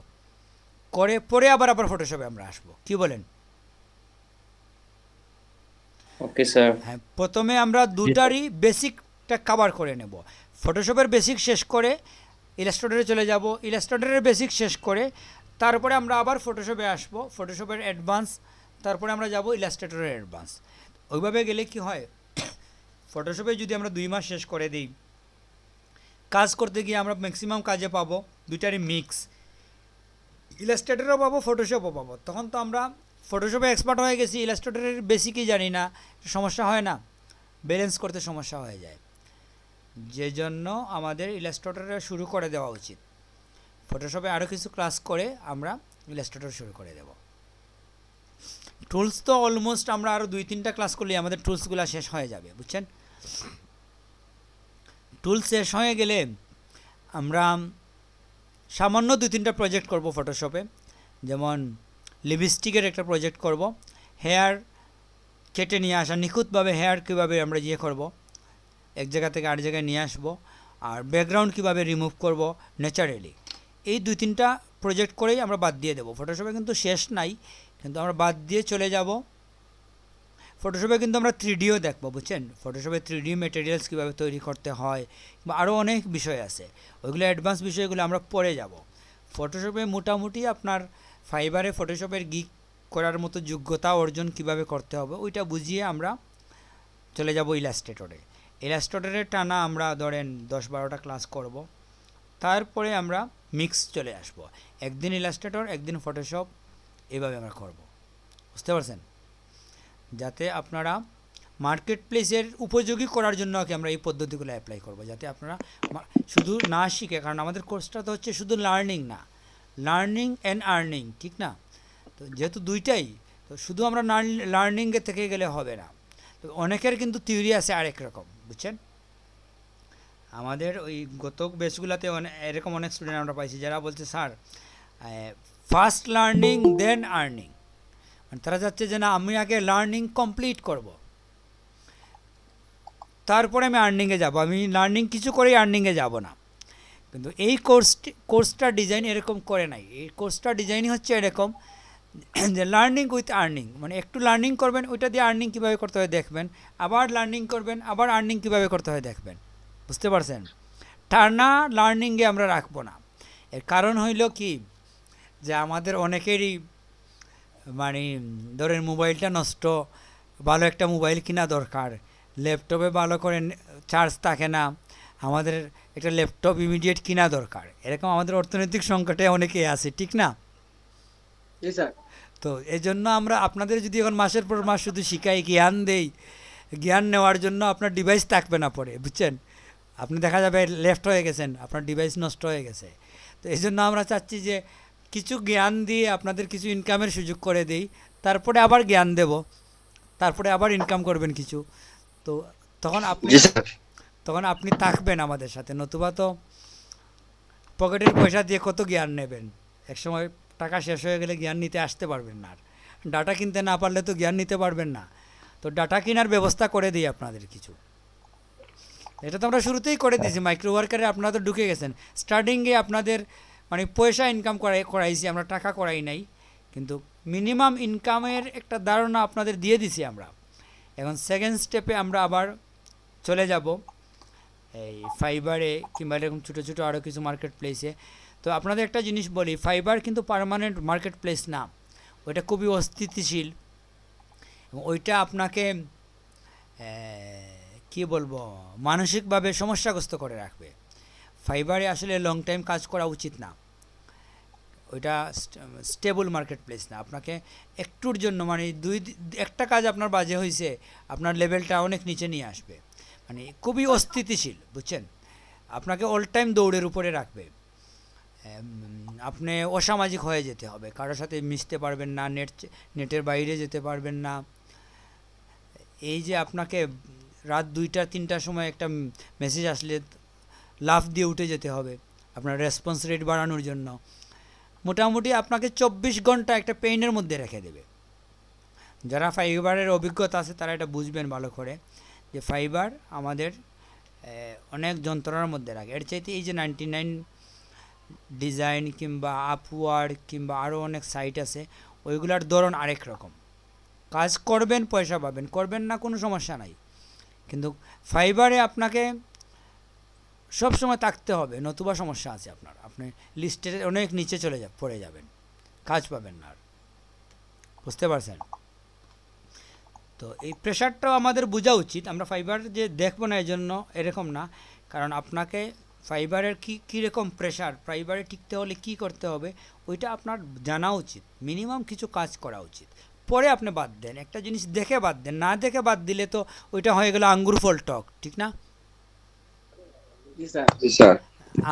করে পরে আবার ফটোশপে আমরা আসব। কি বলেন? Okay sir. হ্যাঁ, প্রথমে আমরা দুটারই বেসিকটা কভার করে নেব। ফটোশপের বেসিক শেষ করে ইলাস্ট্রেটরে চলে যাব, ইলাস্ট্রেটরের বেসিক শেষ করে তারপরে আমরা আবার ফটোশপে আসব, ফটোশপের অ্যাডভান্স, তারপরে আমরা যাব ইলাস্ট্রেটরের অ্যাডভান্স। ওইভাবে গেলে কি হয়, ফটোশপে যদি আমরা 2 মাস শেষ করে দিই, কাজ করতে গিয়ে আমরা ম্যাক্সিমাম কাজে পাবো দুইটারই মিক্স, ইলাস্ট্রেটরও পাবো ফটোশপও পাবো। তখন তো আমরা ফটোশপে এক্সপার্ট হয়ে গেছি, ইলাস্ট্রেটরের বেসিকই জানি না, সমস্যা হয় না, ব্যালেন্স করতে সমস্যা হয়ে যায়। যে জন্য আমাদের ইলাস্ট্রেটরে শুরু করে দেওয়া উচিত। ফটোশপে আরও কিছু ক্লাস করে আমরা ইলাস্ট্রেটর শুরু করে দেব। টুলস তো অলমোস্ট আমরা আরও 2-3টা ক্লাস করলেই আমাদের টুলসগুলো শেষ হয়ে যাবে, বুঝছেন? টুলস শেষ হয়ে গেলে আমরা সামান্য 2-3টা প্রজেক্ট করব ফটোশপে। যেমন লিপস্টিকের একটা প্রজেক্ট করব, হেয়ার কেটে নিয়ে আসা, নিখুঁতভাবে হেয়ার কীভাবে আমরা করব, এক জায়গা থেকে আরেক জায়গায় নিয়ে আসব, আর ব্যাকগ্রাউন্ড কীভাবে রিমুভ করব ন্যাচারালি। এই 2-3টা প্রজেক্ট করেই আমরা বাদ দিয়ে দেবো। ফটোশপে কিন্তু শেষ নাই, কিন্তু আমরা বাদ দিয়ে চলে যাব। ফটোশপে কিন্তু আমরা 3Dও দেখবো, বুঝছেন? ফটোশপে 3D ম্যাটেরিয়ালস কীভাবে তৈরি করতে হয় বা আরও অনেক বিষয় আছে, ওইগুলো অ্যাডভান্স বিষয়গুলো আমরা পরে যাব। ফটোশপে মোটামুটি আপনার ফাইবারে ফটোশপের গিগ করার মতো যোগ্যতা অর্জন কিভাবে করতে হবে ওইটা বুঝিয়ে আমরা চলে যাব ইলাস্ট্রেটরে। ইলাস্ট্রেটরে টানা আমরা ধরেন 10-12টা ক্লাস করব, তারপরে আমরা মিক্স চলে আসব। একদিন ইলাস্ট্রেটর, একদিন ফটোশপ, এভাবে আমরা করব। বুঝতে পারছেন? যাতে আপনারা মার্কেট প্লেসের উপযোগী করার জন্য আমরা এই পদ্ধতিগুলো অ্যাপ্লাই করব, যাতে আপনারা শুধু না শিখে, কারণ আমাদের কোর্সটা তো হচ্ছে শুধু লার্নিং না, লার্নিং অ্যান্ড আর্নিং, ঠিক না? তো যেহেতু দুইটাই, তো শুধু আমরা লার্নিংয়ে থেকে গেলে হবে না। তো অনেকের কিন্তু থিওরি আছে আরেক রকম, বুঝছেন? আমাদের ওই গত বেসগুলোতে এরকম অনেক স্টুডেন্ট আমরা পাইছি যারা বলছে, sir first learning then earning, মানে তারা যাচ্ছে যে না আমি আগে লার্নিং কমপ্লিট করব, তারপরে আমি আর্নিংয়ে যাব, আমি লার্নিং কিছু করেই আর্নিংয়ে যাব না। কিন্তু এই কোর্সটা ডিজাইন এরকম করে নাই। এই কোর্সটা ডিজাইনই হচ্ছে এরকম যে লার্নিং উইথ আর্নিং, মানে একটু লার্নিং করবেন, ওইটা দিয়ে আর্নিং কীভাবে করতে হয় দেখবেন, আবার লার্নিং করবেন, আবার আর্নিং কীভাবে করতে হয় দেখবেন। বুঝতে পারছেন? টানা লার্নিংয়ে আমরা রাখবো না। এর কারণ হইল কি, যে আমাদের অনেকেরই মানে ধরেন মোবাইলটা নষ্ট, ভালো একটা মোবাইল কিনা দরকার, ল্যাপটপে ভালো করে চার্জ থাকে না, আমাদের একটা ল্যাপটপ ইমিডিয়েট কিনা দরকার, এরকম আমাদের অর্থনৈতিক সংকটে অনেকেই আছে, ঠিক না? জি স্যার। তো এই জন্য আমরা আপনাদের যদি এখন মাসের পর মাস শুধু শিখাই, জ্ঞান দেই, জ্ঞান নেওয়ার জন্য আপনার ডিভাইস থাকবে না পরে, বুঝছেন? আপনি দেখা যাবে লেফট হয়ে গেছেন, আপনার ডিভাইস নষ্ট হয়ে গেছে। তো এই জন্য আমরা চাচ্ছি যে কিছু জ্ঞান দিয়ে আপনাদের কিছু ইনকামের সুযোগ করে দিই, তারপরে আবার জ্ঞান দেব, তারপরে আবার ইনকাম করবেন কিছু। তো তখন আপনি থাকবেন আমাদের সাথে, নতুবা তো পকেটের পয়সা দিয়ে কত জ্ঞান নেবেন, একসময় টাকা শেষ হয়ে গেলে জ্ঞান নিতে আসতে পারবেন না। আর ডাটা কিনতে না পারলে তো জ্ঞান নিতে পারবেন না। তো ডাটা কেনার ব্যবস্থা করে দিই আপনাদের কিছু, এটা তো আমরা শুরুতেই করে দিয়েছি। মাইক্রো ওয়ার্কারে আপনারা তো ঢুকে গেছেন, স্টার্টিংয়ে আপনাদের মানে পয়সা ইনকাম করাইছি আমরা, টাকা করাই নাই, কিন্তু মিনিমাম ইনকামের একটা ধারণা আপনাদের দিয়ে দিছি আমরা। এখন সেকেন্ড স্টেপে আমরা আবার চলে যাব এই ফাইবারে কিংবা এরকম ছোটো ছোটো আরও কিছু মার্কেট প্লেসে। তো আপনাদের একটা জিনিস বলি, ফাইবার কিন্তু পার্মানেন্ট মার্কেট প্লেস না, ওইটা খুবই অস্থিতিশীল, এবং ওইটা আপনাকে কি বলবো মানসিকভাবে সমস্যাগ্রস্ত করে রাখবে। ফাইবারে আসলে লং টাইম কাজ করা উচিত না, ওইটা স্টেবল মার্কেট প্লেস না। আপনাকে একটুর জন্য মানে একটা কাজ আপনার বাজে হয়েছে, আপনার লেভেলটা অনেক নিচে নিয়ে আসবে, মানে খুবই অস্থিতিশীল, বুঝছেন? আপনাকে অল টাইম দৌড়ের উপরে রাখবে, আপনি অসামাজিক হয়ে যেতে হবে, কারোর সাথে মিশতে পারবেন না, নেটের বাইরে যেতে পারবেন না। এই যে আপনাকে রাত 2টা-3টার সময় একটা মেসেজ আসলে লাফ দিয়ে উঠে যেতে হবে আপনার রেসপন্স রেট বাড়ানোর জন্য, মোটামুটি আপনাকে 24 ঘন্টা একটা পেইনের মধ্যে রেখে দেবে। যারা ফাইবারের অভিজ্ঞতা আছে তারা এটা বুঝবেন ভালো করে, যে ফাইবার আমাদের অনেক যন্ত্রণার মধ্যে রাখে। এর চাইতে এই যে 99 ডিজাইন কিংবা আপওয়ার্ড কিংবা আরও অনেক সাইট আছে, ওইগুলার ধরন আরেক রকম। কাজ করবেন, পয়সা পাবেন, করবেন না কোনো সমস্যা নাই। কিন্তু ফাইবারে আপনাকে সব সময় থাকতে হবে, নতুবা সমস্যা আছে আপনার। আপনি লিস্টের অনেক নিচে পড়ে যাবেন, কাজ পাবেন না আর। বুঝতে পারছেন? তো এই প্রেশারটাও আমাদের বোঝা উচিত। আমরা ফাইবার যে দেখবো না এই জন্য এরকম না, কারণ আপনাকে ফাইবারের কীরকম প্রেশার, ফাইবারে টিকতে হলে কি করতে হবে ওইটা আপনার জানা উচিত। মিনিমাম কিছু কাজ করা উচিত, পরে আপনি বাদ দেন। একটা জিনিস দেখে বাদ দেন, না দেখে বাদ দিলে তো ওইটা হয়ে গেল আঙ্গুর ফল টক, ঠিক না? জি স্যার। জি স্যার।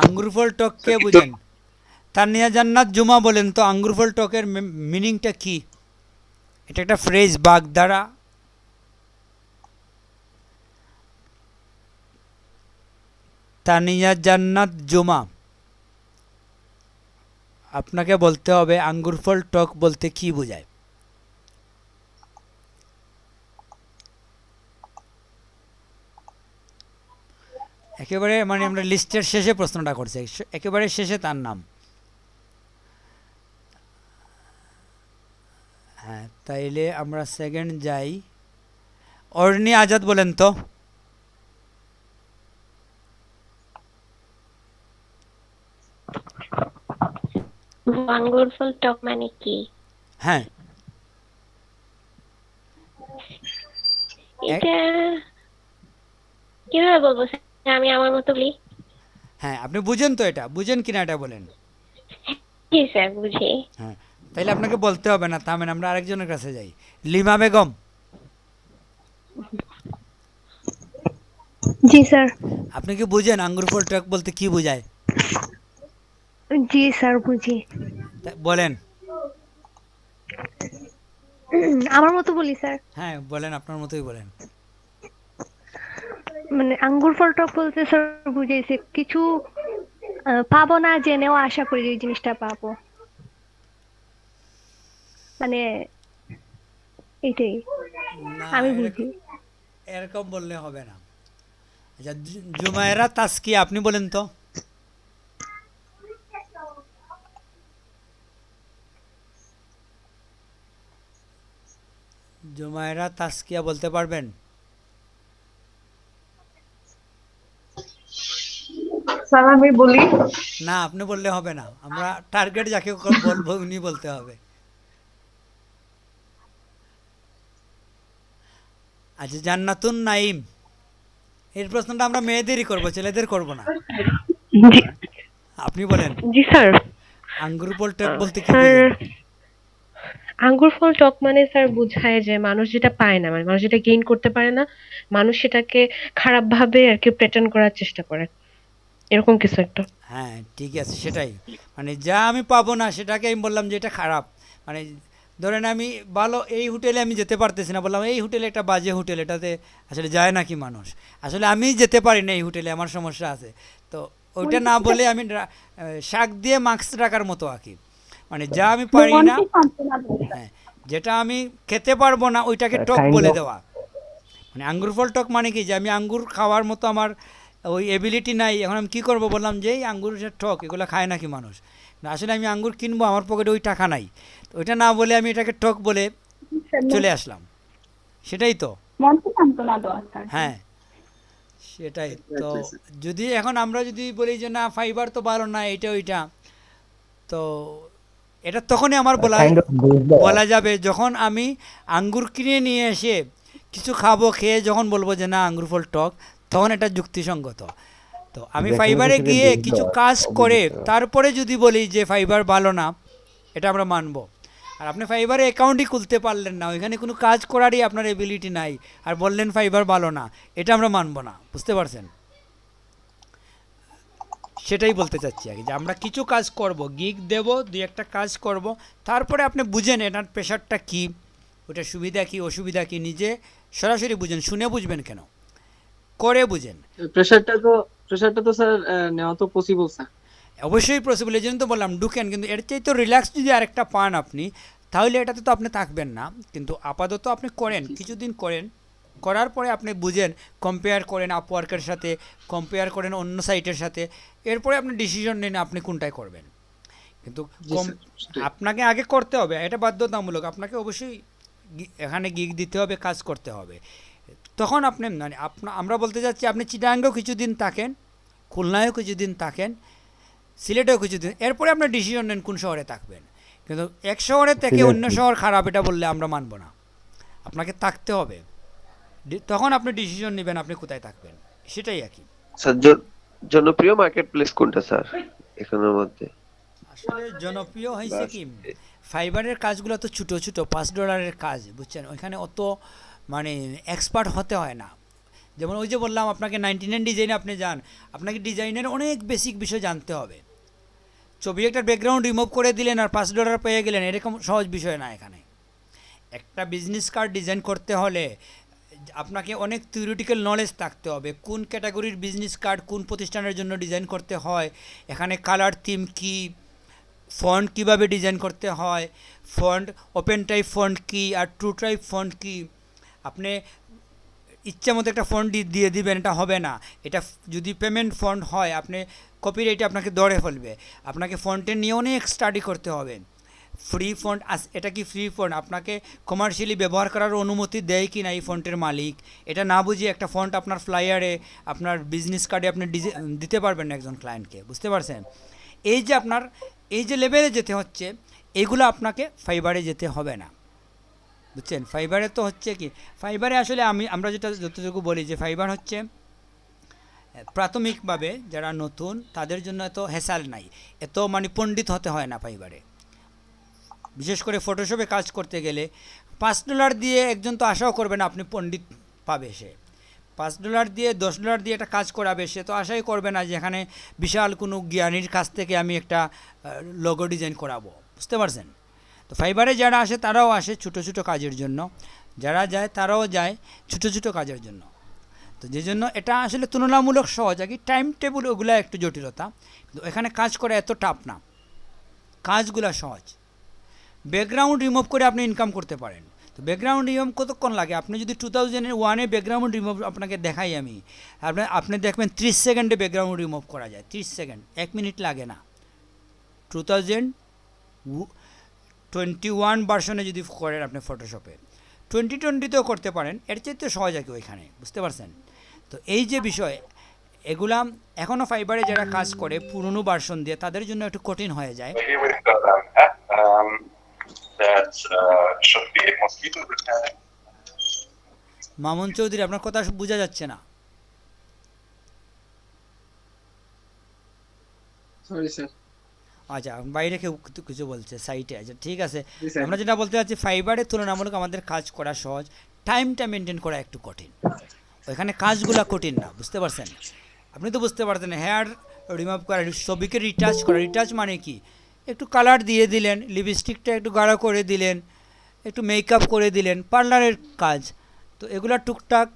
আঙ্গুর ফল টক কে বুঝেন? তানিয়া জান্নাত জুমা বলেন তো আঙ্গুর ফল টকের মিনিংটা কি? এটা একটা ফ্রেজ, বাগধারা। তানিয়া জান্নাত জুমা, আপনাকে বলতে হবে আঙ্গুর ফল টক বলতে কি বোঝায়। একেবারে মানে আমরা লিস্টের শেষে প্রশ্নটা করছি, একেবারে শেষে তার নাম। হ্যাঁ, তাইলে আমরা সেকেন্ড যাই। অর্নি আজাদ বলেন তো। আঙ্গুর ফল টক মানে কি? হ্যাঁ, এটা কিভাবে বলবো স্যার? আমি আমার মতো বলি। হ্যাঁ, আপনি বুঝেন তো, এটা বুঝেন কিনা এটা বলেন। জি স্যার, বুঝি। হ্যাঁ, তাইলে আপনাকে বলতে হবে না, থামেন আমরা আরেকজনের কাছে যাই। লিমা বেগম, জি স্যার। আপনি কি বুঝেন আঙ্গুর ফল টক বলতে কি বোঝায়? জি স্যার, বুঝি। বলেন। আমার মতো বলি স্যার। হ্যাঁ বলেন, আপনার মতোই বলেন। মানে আঙ্গুর ফল টক বলতে স্যার বুঝাইছে কিছু পাবো না জেনেও আশা করি যে এই জিনিসটা পাবো, মানে এইটাই না, আমি বুঝি। এরকম বললে হবে না। আচ্ছা, জুমায়রা তাসকিয়া, আপনি বলেন তো। জুমায়রা তাসকিয়া বলতে পারবেন? স্যার আমি বলি। না, আপনি বললে হবে না, আমরা টার্গেট যাকে বলবো উনি বলতে হবে। আচ্ছা, জান্নাতুন নাইম, এর প্রশ্নটা আমরা মেয়েদেরই করব, ছেলেদের করব না। আপনি বলেন। জি স্যার। আঙ্গুর ফল টক বলতে কি স্যার, বোঝেন? আঙ্গুর ফল টক মানে স্যার বোঝায় যে মানুষ যেটা পায় না, মানে মানুষ যেটা গেইন করতে পারে না, মানুষ সেটাকে খারাপ ভাবে আর কি প্রেটেন্ড করার চেষ্টা করে, এরকম কিছু একটা। হ্যাঁ ঠিক আছে, সেটাই। মানে যা আমি পাবো না সেটাকে আমি বললাম যে এটা খারাপ। মানে ধরেন আমি ভালো এই হোটেলে আমি যেতে পারতেছি না, বললাম এই হোটেলে একটা বাজে হোটেল, এটাতে আসলে যায় নাকি মানুষ? আসলে আমি যেতে পারি না এই হোটেলে, আমার সমস্যা আছে। তো ওইটা না বলে আমি শাক দিয়ে মাস্ক রাখার মতো আঁকি। মানে যা আমি পারি না, হ্যাঁ, যেটা আমি খেতে পারবো না ওইটাকে টক বলে দেওয়া। মানে আঙ্গুর ফল টক মানে কি, যে আমি আঙ্গুর খাওয়ার মতো আমার ওই এবিলিটি নাই, এখন আমি কী করবো? বললাম যে এই আঙ্গুর যে টক, এগুলো খায় নাকি মানুষ? না, আসলে আমি আঙ্গুর কিনবো, আমার পকেটে ওই টাকা নাই। তো ওইটা না বলে আমি এটাকে টক বলে চলে আসলাম, সেটাই তো। হ্যাঁ সেটাই তো। যদি এখন আমরা যদি বলি যে না ফাইবার তো ভালো না, এটা ওইটা, তো এটা তখনই আমার বলা যাবে যখন আমি আঙ্গুর কিনে নিয়ে এসে কিছু খাবো, খেয়ে যখন বলবো যে না আঙ্গুর ফল টক, তখন এটা যুক্তিসঙ্গত। তো আমি ফাইবারে গিয়ে কিছু কাজ করে তারপরে যদি বলি যে ফাইবার ভালো না, এটা আমরা মানবো। আর আপনি ফাইবারে অ্যাকাউন্টই খুলতে পারলেন না, ওইখানে কোনো কাজ করারই আপনার এবিলিটি নাই, আর বললেন ফাইবার ভালো না, এটা আমরা মানবো না। বুঝতে পারছেন? সেটাই বলতে চাচ্ছি আর কি, যে আমরা কিছু কাজ করব, গিগ দেব, দুই একটা কাজ করব, তারপরে আপনি বুঝেন এটার প্রেশারটা কী, ওটা সুবিধা কী অসুবিধা কী, নিজে সরাসরি বুঝেন, শুনে বুঝবেন কেন, করে বুঝেন। প্রেশারটা তো স্যার নেওয়া তো পসিবল স্যার। অবশ্যই পসিবল, এই জন্য তো বললাম ঢুকেন। কিন্তু এর চেয়ে তো রিল্যাক্স যদি আরেকটা পান আপনি, তাহলে এটাতে তো আপনি থাকবেন না। কিন্তু আপাতত আপনি করেন, কিছুদিন করেন, করার পরে আপনি বুঝেন, কম্পেয়ার করেন আপওয়ার্কের সাথে, কম্পেয়ার করেন অন্য সাইটের সাথে, এরপরে আপনি ডিসিশন নেন আপনি কোনটায় করবেন। কিন্তু আপনাকে আগে করতে হবে, এটা বাধ্যতামূলক, আপনাকে অবশ্যই এখানে গিগ দিতে হবে, কাজ করতে হবে। তখন আপনি মানে আমরা বলতে যাচ্ছি আপনি চিটাগাঙ্গেও কিছুদিন থাকেন, খুলনায়ও কিছুদিন থাকেন, সিলেটেও কিছুদিন, এরপরে আপনার ডিসিশন নেন কোন শহরে থাকবেন। কিন্তু এক শহরে থেকে অন্য শহর খারাপ এটা বললে আমরা মানব না, আপনাকে থাকতে হবে, তখন আপনি ডিসিশন নেবেন আপনি কোথায় থাকবেন, সেটাই আর কি। স্যার জনপ্রিয় মার্কেট প্লেস কোনটা স্যার এখানের মধ্যে? আসলে জনপ্রিয় হয়েছে কি, ফাইবারের কাজগুলো তো ছোটো ছোটো $5 কাজ, বুঝছেন, ওইখানে অত মানে এক্সপার্ট হতে হয় না। যেমন ওই যে বললাম আপনাকে 99 ডিজাইনে আপনি যান, আপনাকে ডিজাইনের অনেক বেসিক বিষয় জানতে হবে। ছবি একটা ব্যাকগ্রাউন্ড রিমুভ করে দিলেন আর $5 পেয়ে গেলেন, এরকম সহজ বিষয় না। এখানে একটা বিজনেস কার্ড ডিজাইন করতে হলে আপনাকে অনেক থিওরিটিক্যাল নলেজ থাকতে হবে, কোন ক্যাটাগরির বিজনেস কার্ড কোন প্রতিষ্ঠানের জন্য ডিজাইন করতে হয়, এখানে কালার থিম কি, ফন্ট কিভাবে ডিজাইন করতে হয়, ফন্ট ওপেন টাইপ ফন্ট কি আর ট্রু টাইপ ফন্ট কি। আপনি ইচ্ছা মতো একটা ফন্ট দিয়ে দিবেন, এটা হবে না। এটা যদি পেমেন্ট ফন্ট হয় আপনি কপিরাইটে আপনাকে ধরে ফেলবে, আপনাকে ফন্টের নিয়ে অনেক স্টাডি করতে হবে। ফ্রি ফন্ট এটা কি ফ্রি ফন্ট, আপনাকে কমার্শিয়ালি ব্যবহার করার অনুমতি দেয় কি না এই ফন্টের মালিক, এটা না বুঝিয়ে একটা ফন্ট আপনার ফ্লায়ারে আপনার বিজনেস কার্ডে আপনি দিতে পারবেন না একজন ক্লায়েন্টকে, বুঝতে পারছেন। এই যে আপনার এই যে লেভেলে যেতে হচ্ছে, এগুলো আপনাকে ফাইবারে যেতে হবে না, বুঝছেন। ফাইবারে তো হচ্ছে কি, ফাইবারে আসলে আমরা যতটুকু বলি যে ফাইবার হচ্ছে প্রাথমিকভাবে যারা নতুন তাদের জন্য এত হ্যাসাল নাই, এত মানে পণ্ডিত হতে হয় না ফাইবারে। বিশেষ করে ফটোশপে কাজ করতে গেলে $5 দিয়ে একজন তো আশাও করবে না আপনি পণ্ডিত পাবে, সে $5 দিয়ে $10 দিয়ে একটা কাজ করাবে, সে তো আশাই করবে না যে এখানে বিশাল কোনো জ্ঞানীর কাছ থেকে আমি একটা লোগো ডিজাইন করাবো, বুঝতে পারছেন। তো ফাইবারে যারা আসে তারাও আসে ছোটো ছোটো কাজের জন্য, যারা যায় তারাও যায় ছোটো ছোটো কাজের জন্য। তো যে জন্য এটা আসলে তুলনামূলক সহজ, আর কি টাইম টেবিল ওগুলো একটু জটিলতা, কিন্তু এখানে কাজ করা এত টাফ না, কাজগুলো সহজ। ব্যাকগ্রাউন্ড রিমুভ করে আপনি ইনকাম করতে পারেন। তো ব্যাকগ্রাউন্ড রিমুভ কতক্ষণ লাগে, আপনি যদি 2001 ব্যাকগ্রাউন্ড রিমুভ আপনাকে দেখাই আমি, আপনি দেখবেন 30 সেকেন্ডে ব্যাকগ্রাউন্ড রিমুভ করা যায়, 30 সেকেন্ড, 1 মিনিট লাগে না। 2021 ভার্সনে যদি করেন আপনি ফটোশপে, 2020তেও করতে পারেন, এর চাইতে সহজ আর কি ওইখানে, বুঝতে পারছেন। তো এই যে বিষয় এগুলা এখনও ফাইবারে যারা কাজ করে পুরনো ভার্সন দিয়ে তাদের জন্য একটু কঠিন হয়ে যায়। মামুন চৌধুরী আপনার কথা বোঝা যাচ্ছে না। Sorry sir. আচ্ছা, বাইরে কেউ কিছু বলছে সাইটে, আচ্ছা ঠিক আছে। আমরা যেটা বলতে চাচ্ছি ফাইবারের তুলনামূলক আমাদের কাজ করা সহজ, টাইমটা মেনটেন করা একটু কঠিন, ওইখানে কাজগুলো কঠিন না, বুঝতে পারছেন। আপনি তো বুঝতে পারছেন, হেয়ার রিমুভ করা, ছবিকে রিটাচ করা, রিটাচ মানে কি, একটু কালার দিয়ে দিলেন, লিপস্টিকটা একটু গাঢ় করে দিলেন, একটু মেকআপ করে দিলেন, পার্লারের কাজ। তো এগুলো টুকটাক,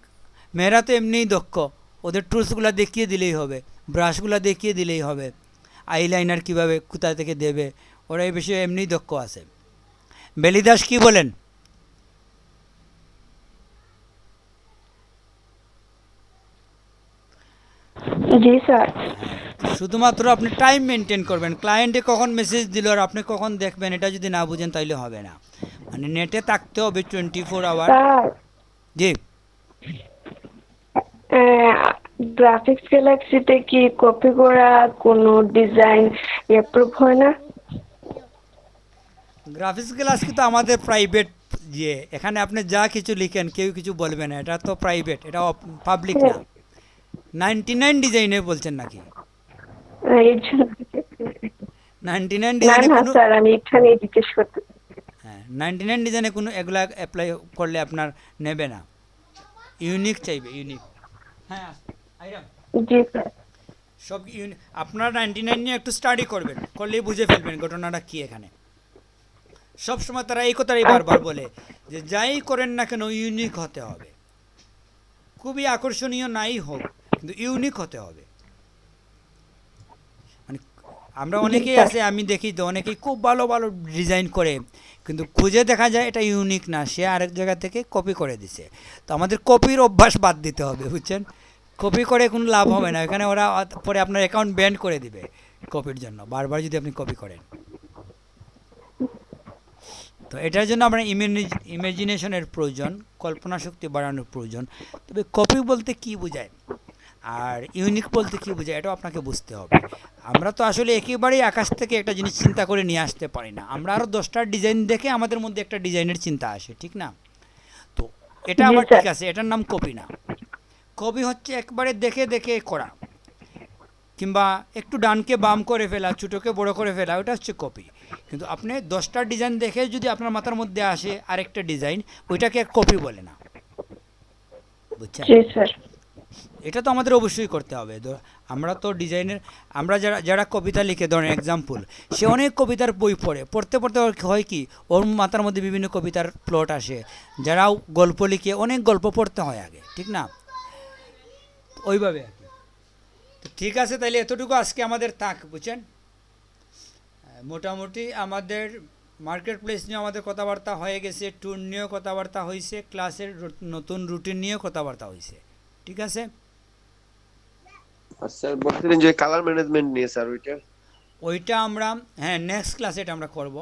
মেয়েরা তো এমনিই দক্ষ, ওদের টুলসগুলো দেখিয়ে দিলেই হবে, ব্রাশগুলো দেখিয়ে দিলেই হবে, আইলাইনার কীভাবে কোথা থেকে দেবে, ওরা এই বিষয়ে এমনিই দক্ষ আছে। বেলিদাস কি বলেন? জি স্যার। শুধুমাত্র আপনি টাইম মেনটেন করবেন, ক্লায়েন্টে কখন মেসেজ দিল আর আপনি কখন দেখবেন, এটা যদি না বুঝেন তাইলে হবে না। মানে নেটে থাকতে হবে 24 আওয়ার। জি, গ্রাফিক্স গ্যালাক্সিতে কি কপি করা কোনো ডিজাইন অ্যাপ্রুভ হয় না? গ্রাফিক্স গ্যালাক্সি তো আমাদের প্রাইভেট, যে এখানে আপনি যা কিছু লিখেন কেউ কিছু বলবে না, এটা তো প্রাইভেট, এটা পাবলিক না। 99 ডিজাইনে বলছেন নাকি? এই জন্য 99 না ডিজাইনে না কোনো, স্যার, আমি এখানে জিজ্ঞেস করতে। হ্যাঁ 99 ডিজাইনে কোনো এগুলা অ্যাপ্লাই করলে আপনার নেবে না, ইউনিক চাইবে, ইউনিক। হ্যাঁ আইরাম, জি স্যার। সব আপনার 99 নিয়ে একটু স্টাডি করবেন, করলেই বুঝে ফেলবেন ঘটনাটা কি। এখানে সবসময় তারা এই কথাটাই বারবার বলে যে যাই করেন না কেন ইউনিক হতে হবে, খুবই আকর্ষণীয় নাই হোক কিন্তু ইউনিক হতে হবে। মানে আমরা জি অনেকেই স্যার। আছে, আমি দেখি তো অনেকেই খুব ভালো ভালো ডিজাইন করে, কিন্তু খুঁজে দেখা যায় এটা ইউনিক না, সে আরেক জায়গা থেকে কপি করে দিছে। তো আমাদের কপির অভ্যাস বাদ দিতে হবে, বুঝছেন? কপি করে কোনো লাভ হবে না, এখানে ওরা পরে আপনার অ্যাকাউন্ট ব্যান করে দিবে কপির জন্য, বারবার যদি আপনি কপি করেন। তো এটার জন্য আপনার ইমাজিনেশনের প্রয়োজন, কল্পনা শক্তি বাড়ানোর প্রয়োজন। তবে কপি বলতে কি বোঝায় আর ইউনিক বলতে কি বোঝায় এটাও আপনাকে বুঝতে হবে। আমরা তো আসলে একেবারেই আকাশ থেকে একটা জিনিস চিন্তা করে নিয়ে আসতে পারি না, আমরা আরও 10টার ডিজাইন দেখে আমাদের মধ্যে একটা ডিজাইনের চিন্তা আসে, ঠিক না? তো এটা জি আবার স্যার। ঠিক আছে, এটার নাম কপি না। কপি হচ্ছে একবারে দেখে দেখে করা, কিংবা একটু ডানকে বাম করে ফেলা, ছোটোকে বড় করে ফেলা, ওটা হচ্ছে কপি। কিন্তু আপনি 10টার ডিজাইন দেখে যদি আপনার মাথার মধ্যে আসে আরেকটা ডিজাইন, ওইটাকে কপি বলে না, বুঝছেন? জি স্যার। এটা তো আমাদের অবশ্যই করতে হবে। আমরা তো ডিজাইনের, আমরা যারা যারা কবিতা লিখে, ধরেন এক্সাম্পল, সে অনেক কবিতার বই পড়ে, পড়তে পড়তে ওর হয় কি, ওর মাথার মধ্যে বিভিন্ন কবিতার প্লট আসে। যারা গল্প লিখে অনেক গল্প পড়তে হয় আগে, ঠিক না? ওইভাবে আর কি। তো ঠিক আছে, তাইলে এতটুকু আজকে আমাদের থাক, বুঝছেন? মোটামুটি আমাদের মার্কেট প্লেস নিয়ে আমাদের কথাবার্তা হয়ে গেছে, ট্যুর নিয়েও কথাবার্তা হয়েছে, ক্লাসের নতুন রুটিন নিয়েও কথাবার্তা হয়েছে, ঠিক আছে? আর স্যার বলছিলেন যে কালার ম্যানেজমেন্ট নিয়ে স্যার, ওইটা আমরা, হ্যাঁ, নেক্সট ক্লাসে এটা আমরা করব।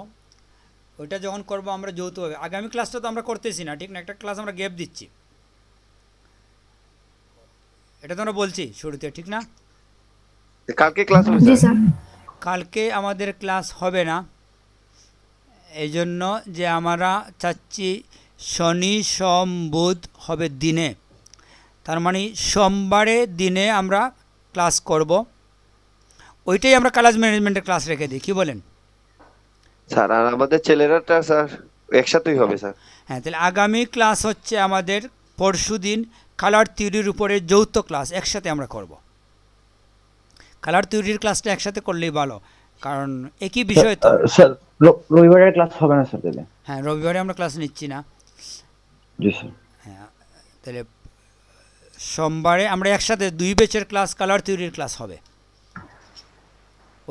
ওইটা যখন করব আমরা যৌথভাবে, আগামী ক্লাসটা তো আমরা করতেছি না, ঠিক না? একটা ক্লাস আমরা গ্যাপ দিচ্ছি, এটা তো আমরা বলছি শুরুতে, ঠিক না? কালকে ক্লাস হবে স্যার? কালকে আমাদের ক্লাস হবে না, এই জন্য যে আমরা চাচ্ছি শনি সোম বুধ হবে দিনে, তার মানে সোমবারে দিনে আমরা ক্লাস করব। ওইটাই আমরা ক্লাস ম্যানেজমেন্টের ক্লাস রেখে দিই, কী বলেন? স্যার আর আমাদের ছেলেরাটা স্যার একসাথেই হবে স্যার? হ্যাঁ, তাহলে আগামী ক্লাস হচ্ছে আমাদের পরশুদিন কালার থিওরির উপরে যৌথ ক্লাস একসাথে আমরা করব। কালার থিওরির ক্লাসটা একসাথে করলেই ভালো, কারণ একই বিষয় তো। স্যার রবিবারের ক্লাস হবে না স্যার তাহলে? হ্যাঁ, রবিবারে আমরা ক্লাস নিচ্ছি না। জি স্যার। হ্যাঁ, তাহলে সোমবারে আমরা একসাথে 2 ব্যাচের ক্লাস, কালার থিওরির ক্লাস হবে।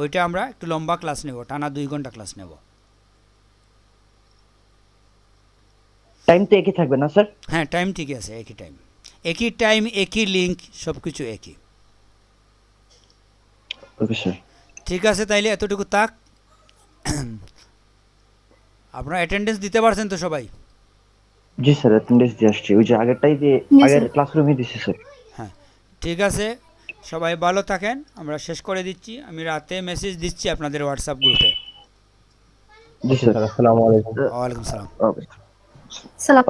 ওইটা আমরা একটু লম্বা ক্লাস নেব, টানা 2 ঘন্টা ক্লাস নেব। টাইম তো একই থাকবে না স্যার? হ্যাঁ, টাইম ঠিকই আছে, একই টাইম, একই লিঙ্ক, সব কিছু একই। Okay sir. ঠিক আছে, তাইলে এতটুকু থাক। আপনারা অ্যাটেন্ডেন্স দিতে পারছেন তো সবাই? জি স্যার, অ্যাটেন্ডেন্স দিয়ে আসছি, ওই যে আগেরটাই দিয়ে আগের ক্লাসরুমে দিছি স্যার। হ্যাঁ, ঠিক আছে, সবাই ভালো থাকেন, আমরা শেষ করে দিচ্ছি। আমি রাতে মেসেজ দিচ্ছি আপনাদের হোয়াটসঅ্যাপ গ্রুপে। জি স্যার, আসসালামু আলাইকুম। ওয়ালাইকুম সালাম। ওকে। সালাম।